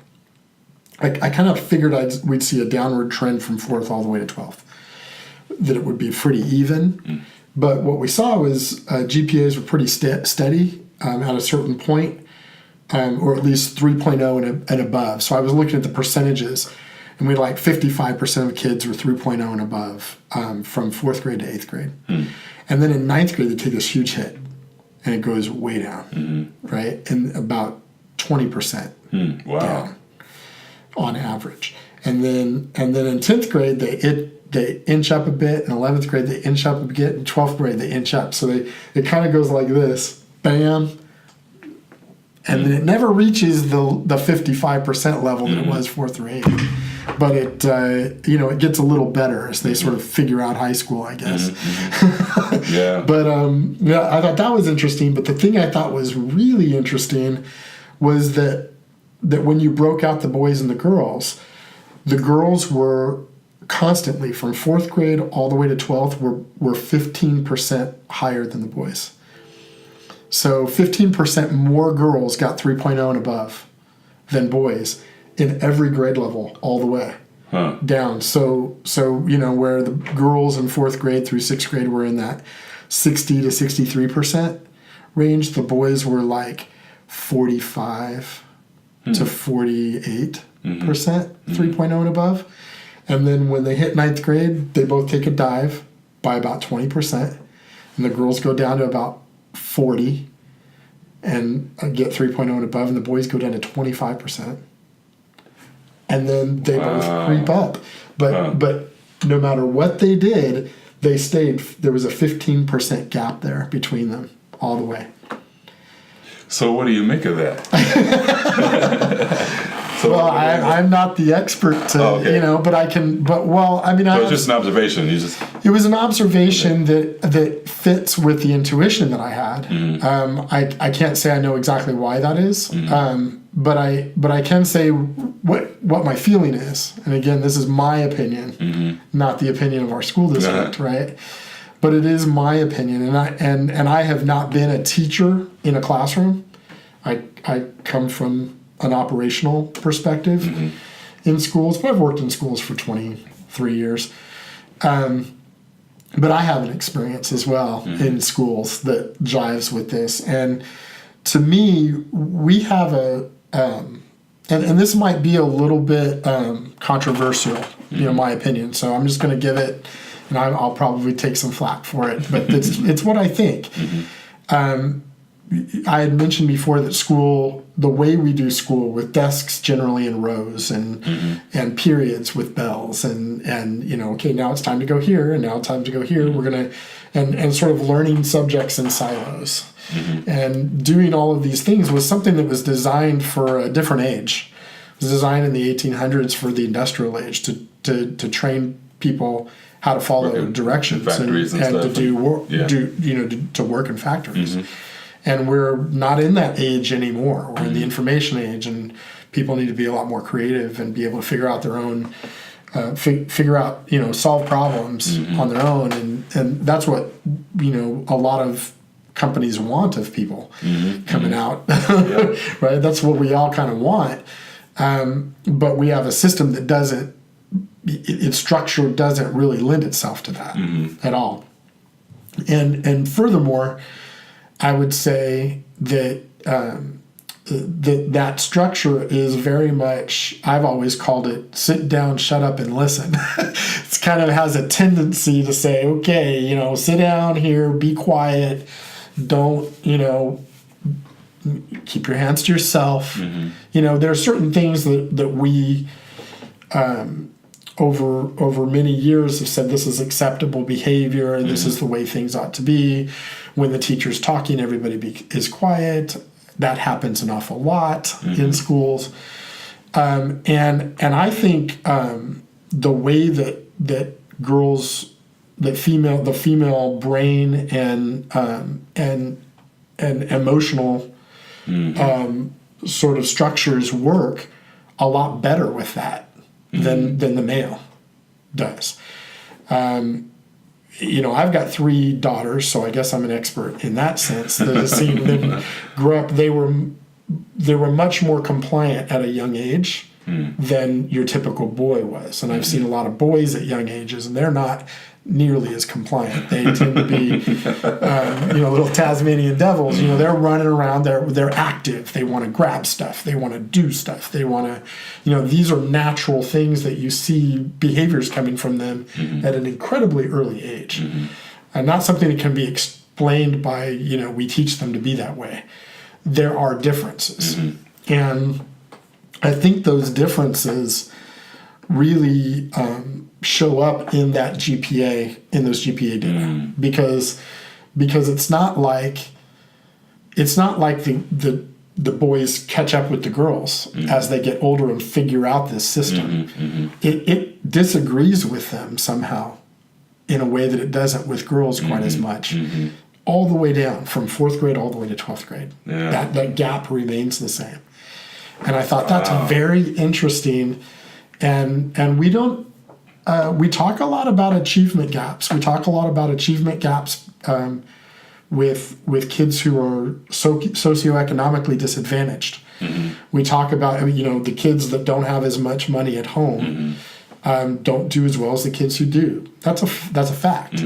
I kind of figured we'd see a downward trend from 4th all the way to 12th, that it would be pretty even. But what we saw was GPAs were pretty steady at a certain point, or at least 3.0 and above. So I was looking at the percentages, and we had like 55% of kids were 3.0 and above from 4th grade to 8th grade. And then in 9th grade, they take this huge hit, and it goes way down, right? And about 20% Wow. down on average. And then in 10th grade, they inch up a bit. In 11th grade, they inch up a bit. In 12th grade, they inch up. So it kind of goes like this, bam. And then it never reaches the 55% level that it was 4th through 8th. But it gets a little better as they sort of figure out high school, I guess. Yeah. But I thought that was interesting. But the thing I thought was really interesting was that when you broke out the boys and the girls were constantly, from 4th grade all the way to 12th, were 15% higher than the boys. So 15% more girls got 3.0 and above than boys in every grade level all the way down. So where the girls in 4th grade through 6th grade were in that 60 to 63% range, the boys were like 45 to 48% 3.0 and above. And then when they hit 9th grade, they both take a dive by about 20%. And the girls go down to about 40 and get 3.0 and above, and the boys go down to 25%. And then they both creep up. But no matter what they did, they stayed. There was a 15% gap there between them all the way. So what do you make of that? Well, I'm not the expert to, but I can, it was just an observation. It was an observation that fits with the intuition that I had. I can't say I know exactly why that is, but I can say what my feeling is. And again, this is my opinion, not the opinion of our school district, right? But it is my opinion, and I have not been a teacher in a classroom. I come from an operational perspective in schools, but I've worked in schools for 23 years. but I have an experience as well in schools that jives with this. And to me, we have and this might be a little bit controversial, my opinion. So I'm just going to give it, and I'll probably take some flack for it, but it's what I think. I had mentioned before that school, the way we do school with desks generally in rows and periods with bells and okay, now it's time to go here and now it's time to go here. We're going to, and sort of learning subjects in silos. And doing all of these things was something that was designed for a different age. It was designed in the 1800s for the industrial age to train people how to follow directions and to do work, to work in factories. And we're not in that age anymore. We're in the information age, and people need to be a lot more creative and be able to figure out their own, solve problems on their own. And that's what, a lot of companies want of people coming out, right? That's what we all kind of want. But we have a system that its structure doesn't really lend itself to that at all. And furthermore, I would say that that structure is very much, I've always called it, sit down, shut up, and listen. It kind of has a tendency to say, okay, sit down here, be quiet, don't, keep your hands to yourself. There are certain things that we over many years have said this is acceptable behavior and this is the way things ought to be. When the teacher's talking, everybody is quiet. That happens an awful lot in schools. And I think the way that girls, the female brain and emotional sort of structures work a lot better with that than the male does. I've got 3 daughters, so I guess I'm an expert in that sense. That have seen them grow up. They were much more compliant at a young age than your typical boy was. And I've seen a lot of boys at young ages, and they're not nearly as compliant. They tend to be, little Tasmanian devils. They're running around. They're active. They want to grab stuff. They want to do stuff. They want to, these are natural things that you see behaviors coming from them at an incredibly early age, and not something that can be explained by we teach them to be that way. There are differences, and I think those differences really show up in that GPA, in those GPA data, because it's not like the boys catch up with the girls as they get older and figure out this system. It disagrees with them somehow in a way that it doesn't with girls quite as much. All the way down from 4th grade all the way to 12th grade. That gap remains the same. And I thought that's very interesting. And we don't, we talk a lot about achievement gaps. We talk a lot about achievement gaps with kids who are socioeconomically disadvantaged. We talk about, the kids that don't have as much money at home don't do as well as the kids who do. That's a fact.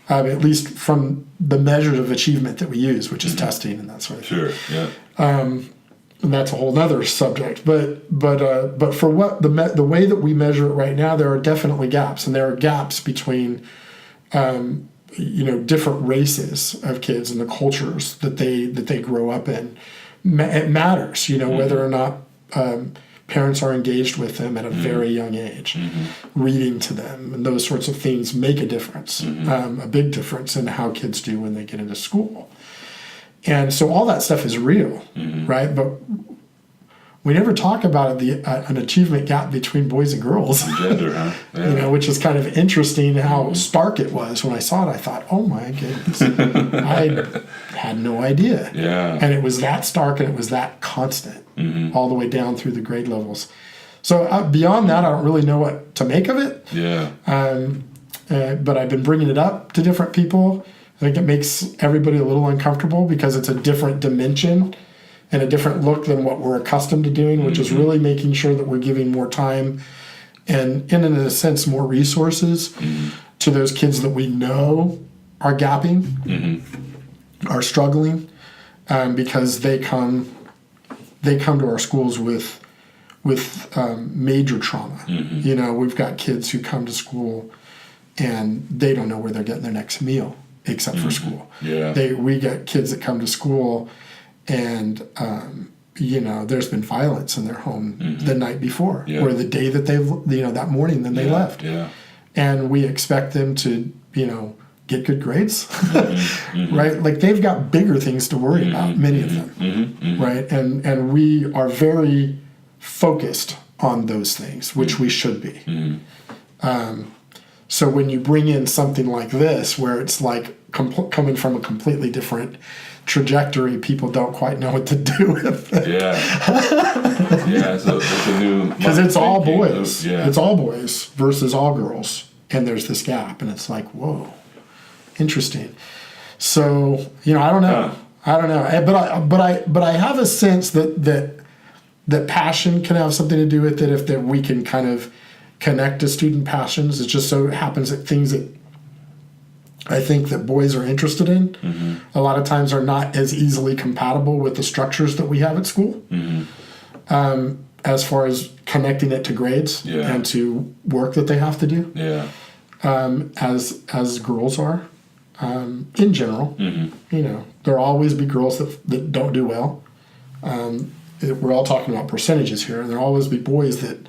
At least from the measures of achievement that we use, which is testing and that sort of thing. Sure, yeah. And that's a whole nother subject. But for what the way that we measure it right now, there are definitely gaps, and there are gaps between different races of kids and the cultures that they grow up in. It matters, whether or not parents are engaged with them at a very young age, reading to them, and those sorts of things make a difference, a big difference in how kids do when they get into school. And so all that stuff is real, right? But we never talk about an achievement gap between boys and girls. Gender, huh? Yeah. Which is kind of interesting how stark it was. When I saw it, I thought, oh my goodness, I had no idea. Yeah. And it was that stark and it was that constant all the way down through the grade levels. So beyond that, I don't really know what to make of it. Yeah. But I've been bringing it up to different people. I think it makes everybody a little uncomfortable because it's a different dimension and a different look than what we're accustomed to doing, which is really making sure that we're giving more time and in a sense, more resources to those kids that we know are gapping, are struggling, because they come to our schools with major trauma. We've got kids who come to school and they don't know where they're getting their next meal except for school. We get kids that come to school and there's been violence in their home the night before or the day that that morning then they left. And we expect them to get good grades, right? Like they've got bigger things to worry about, many of them, right? And we are very focused on those things, which we should be. So when you bring in something like this, where it's like coming from a completely different trajectory, people don't quite know what to do with it. So it's a new, because it's all boys. It's all boys versus all girls, and there's this gap, and it's like, whoa, interesting. So I don't know, but I have a sense that passion can have something to do with it, if that we can kind of connect to student passions. It just so happens that things that I think that boys are interested in a lot of times are not as easily compatible with the structures that we have at school, as far as connecting it to grades and to work that they have to do, as girls are. In general, there'll always be girls that don't do well. We're all talking about percentages here, and there'll always be boys that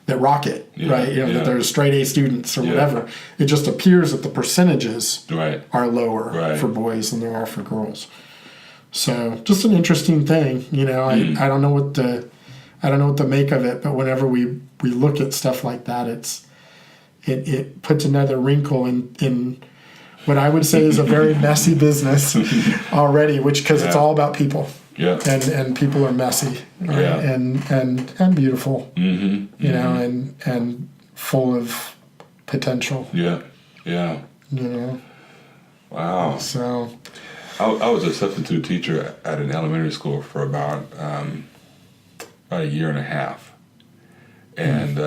rock it, right? That they're straight A students or whatever. It just appears that the percentages are lower for boys than there are for girls. So just an interesting thing, I don't know what to make of it, but whenever we look at stuff like that, it puts another wrinkle in what I would say is a very messy business already, because it's all about people. And people are messy, right? And beautiful, and full of potential. Wow. So I was a substitute teacher at an elementary school for about a year and a half. And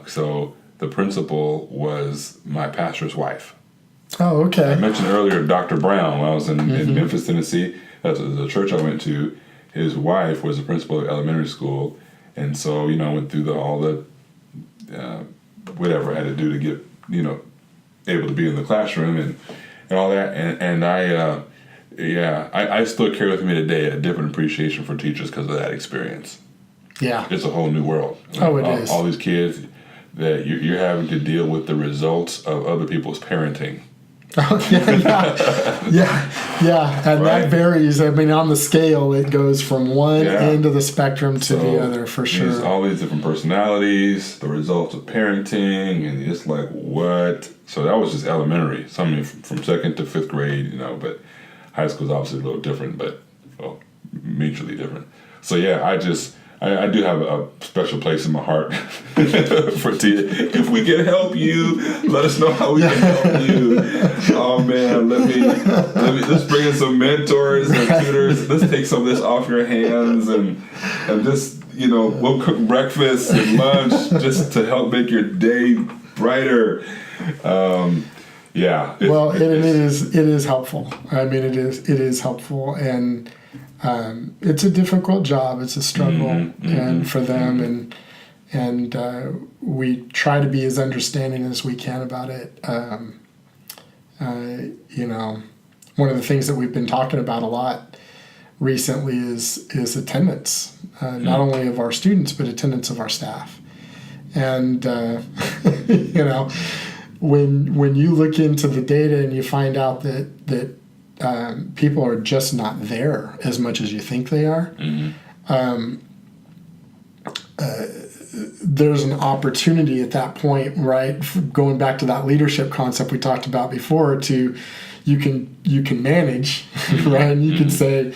so the principal was my pastor's wife. Oh, okay. I mentioned earlier Dr. Brown when I was in Memphis, Tennessee. That's the church I went to. His wife was the principal of elementary school. And so, I went through all the whatever I had to do to get, able to be in the classroom and all that. And I still carry with me today a different appreciation for teachers because of that experience. It's a whole new world. It is. All these kids that you're having to deal with the results of other people's parenting. And that varies. I mean, on the scale, it goes from one end of the spectrum to the other, for sure. There's all these different personalities, the results of parenting, and it's like, what? So that was just elementary. Something from 2nd to 5th grade, but high school is obviously a little different, but mutually different. So I do have a special place in my heart for teachers. If we can help you, let us know how we can help you. Oh man, let's bring in some mentors and tutors. Let's take some of this off your hands and just we'll cook breakfast and lunch just to help make your day brighter. It is helpful. I mean, it is helpful, and it's a difficult job. It's a struggle, and for them, and we try to be as understanding as we can about it. One of the things that we've been talking about a lot recently is attendance, not only of our students but attendance of our staff, and when you look into the data and you find out that people are just not there as much as you think they are. There's an opportunity at that point, right? Going back to that leadership concept we talked about before, you can manage, right? And you can say,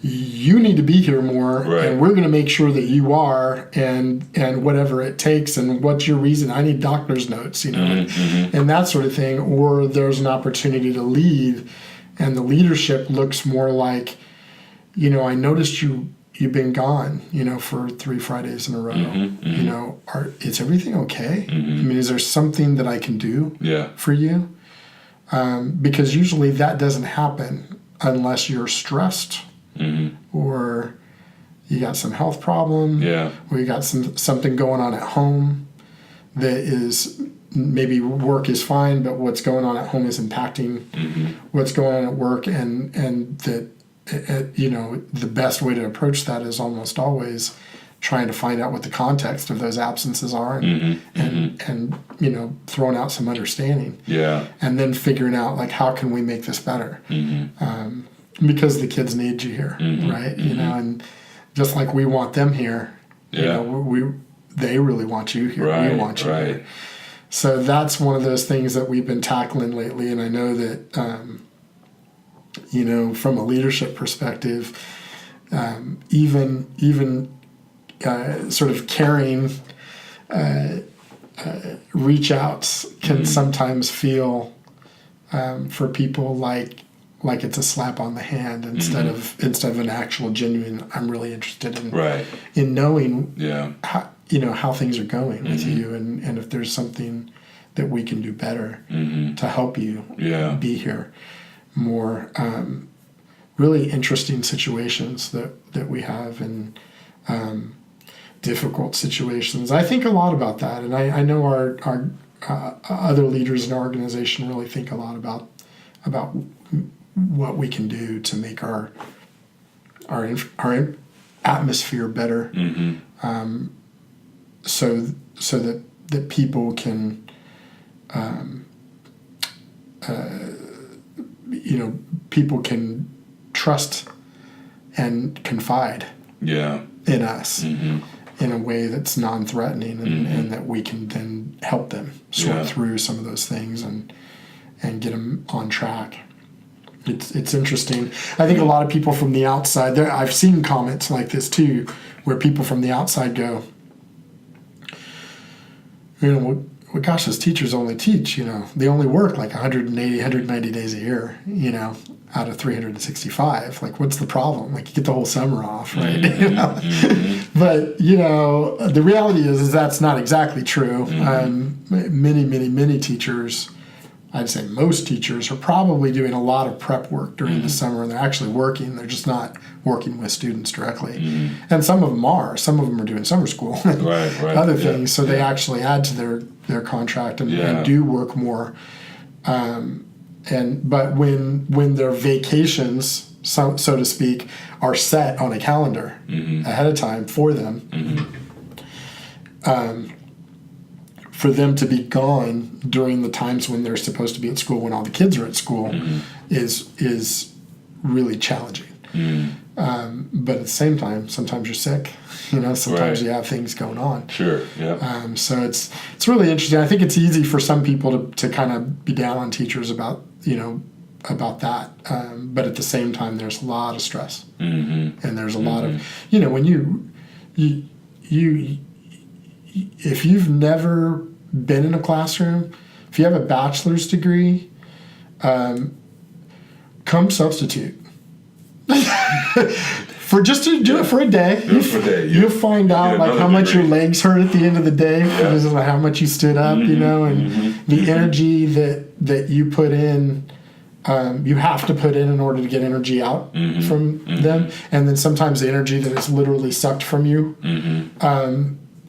you need to be here more, and we're going to make sure that you are, and whatever it takes, and what's your reason? I need doctor's notes, and that sort of thing. Or there's an opportunity to lead. And the leadership looks more like, I noticed you've been gone, for 3 Fridays in a row. Is everything okay? I mean, is there something that I can do for you? because usually that doesn't happen unless you're stressed or you got some health problem, or you got something going on at home that is maybe work is fine, but what's going on at home is impacting what's going on at work, and that the best way to approach that is almost always trying to find out what the context of those absences are and throwing out some understanding. And then figuring out, like, how can we make this better? Because the kids need you here, right? And just like we want them here, they really want you here. We want you here. So that's one of those things that we've been tackling lately. And I know that, from a leadership perspective, even sort of caring reach outs can sometimes feel for people like it's a slap on the hand instead of an actual genuine, I'm really interested in knowing how things are going with you, and if there's something that we can do better to help you be here. More really interesting situations that we have, and difficult situations. I think a lot about that, and I know our other leaders in our organization really think a lot about what we can do to make our atmosphere better, so that people can people can trust and confide in us in a way that's non-threatening, and that we can then help them sort through some of those things and get them on track. It's interesting. I think a lot of people from the outside, I've seen comments like this too, where people from the outside go, well, gosh, those teachers only teach, they only work like 180, 190 days a year, out of 365. Like, what's the problem? Like, you get the whole summer off, right? But, the reality is that's not exactly true. Many teachers, I'd say most teachers, are probably doing a lot of prep work during the summer, and they're actually working. They're just not working with students directly. And some of them are. Some of them are doing summer school and other things. So they actually add to their contract and do work more. But when their vacations, so to speak, are set on a calendar ahead of time for them, for them to be gone during the times when they're supposed to be at school, when all the kids are at school, is really challenging. But at the same time, sometimes you're sick. Sometimes you have things going on. Sure. Yeah. So it's really interesting. I think it's easy for some people to kind of be down on teachers about that. But at the same time, there's a lot of stress, and there's a lot of when you if you've never been in a classroom, if you have a bachelor's degree, come substitute. Just to do it for a day. You'll find out like how much your legs hurt at the end of the day, because of how much you stood up, and the energy that you put in, you have to put in order to get energy out from them, and then sometimes the energy that is literally sucked from you,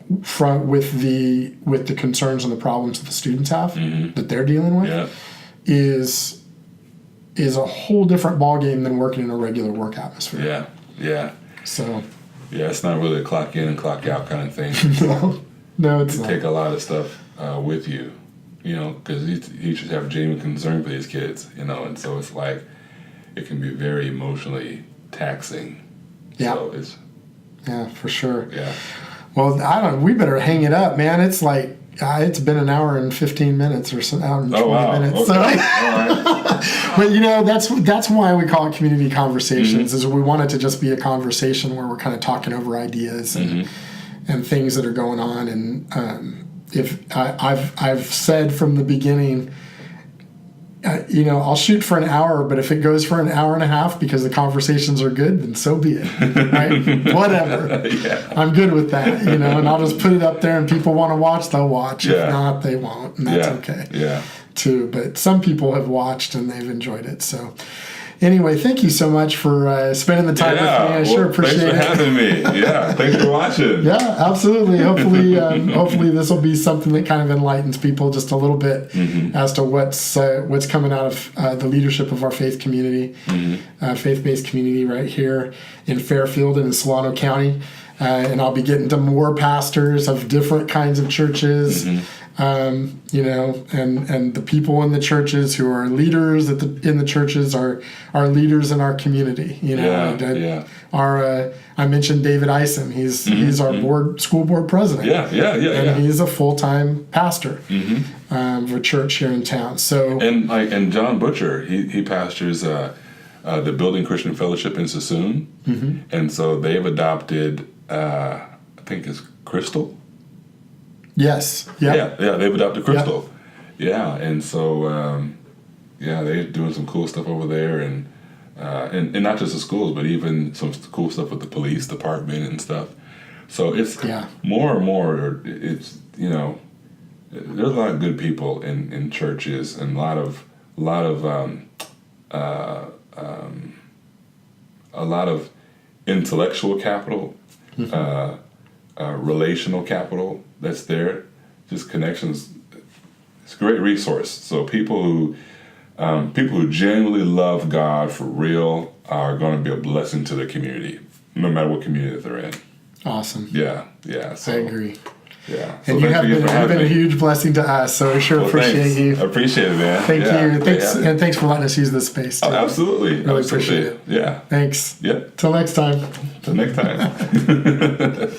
with the concerns and the problems that the students have that they're dealing with, is a whole different ballgame than working in a regular work atmosphere. So it's not really a clock in and clock out kind of thing. No, it's not. Take a lot of stuff with you, because he should have genuine concern for these kids, and so it's like it can be very emotionally taxing. So for sure. Well, we better hang it up, man. It's like it's been an hour and 15 minutes or so, hour and 20 minutes. Okay. So, all right. But that's why we call it community conversations. Is we want it to just be a conversation where we're kind of talking over ideas and things that are going on. And if I've said from the beginning, I'll shoot for an hour, but if it goes for an hour and a half because the conversations are good, then so be it, right? Whatever. Yeah. I'm good with that, and I'll just put it up there, and people want to watch, they'll watch. Yeah. If not, they won't, and that's okay. Yeah. Too. But some people have watched and they've enjoyed it. So anyway, thank you so much for spending the time with me. I sure appreciate it. Thanks for having me. Yeah, thanks for watching. Yeah, absolutely. Hopefully this will be something that kind of enlightens people just a little bit as to what's coming out of the leadership of our faith community, faith-based community right here in Fairfield and in Solano County. And I'll be getting to more pastors of different kinds of churches. And the people in the churches who are leaders in the churches are leaders in our community. I mentioned David Eisen. He's our school board president. And he's a full-time pastor of a church here in town. So and John Butcher, he pastors the Building Christian Fellowship in Sassoon, and so they've adopted I think it's Crystal. Yes. Yeah. They've adopted Crystal. Yeah, and so they're doing some cool stuff over there, and not just the schools, but even some cool stuff with the police department and stuff. So it's more and more. It's there's a lot of good people in churches, and a lot of intellectual capital, relational capital that's there, just connections. It's a great resource. So people who genuinely love God for real are going to be a blessing to their community, no matter what community they're in. Awesome. Yeah. So, I agree. Yeah. And you have been a huge blessing to us, so I appreciate you. I appreciate it, man. Thank you. Thanks for letting us use this space, too. Oh, absolutely. Really appreciate it. Yeah. Thanks. Yep. Till next time. Till next time.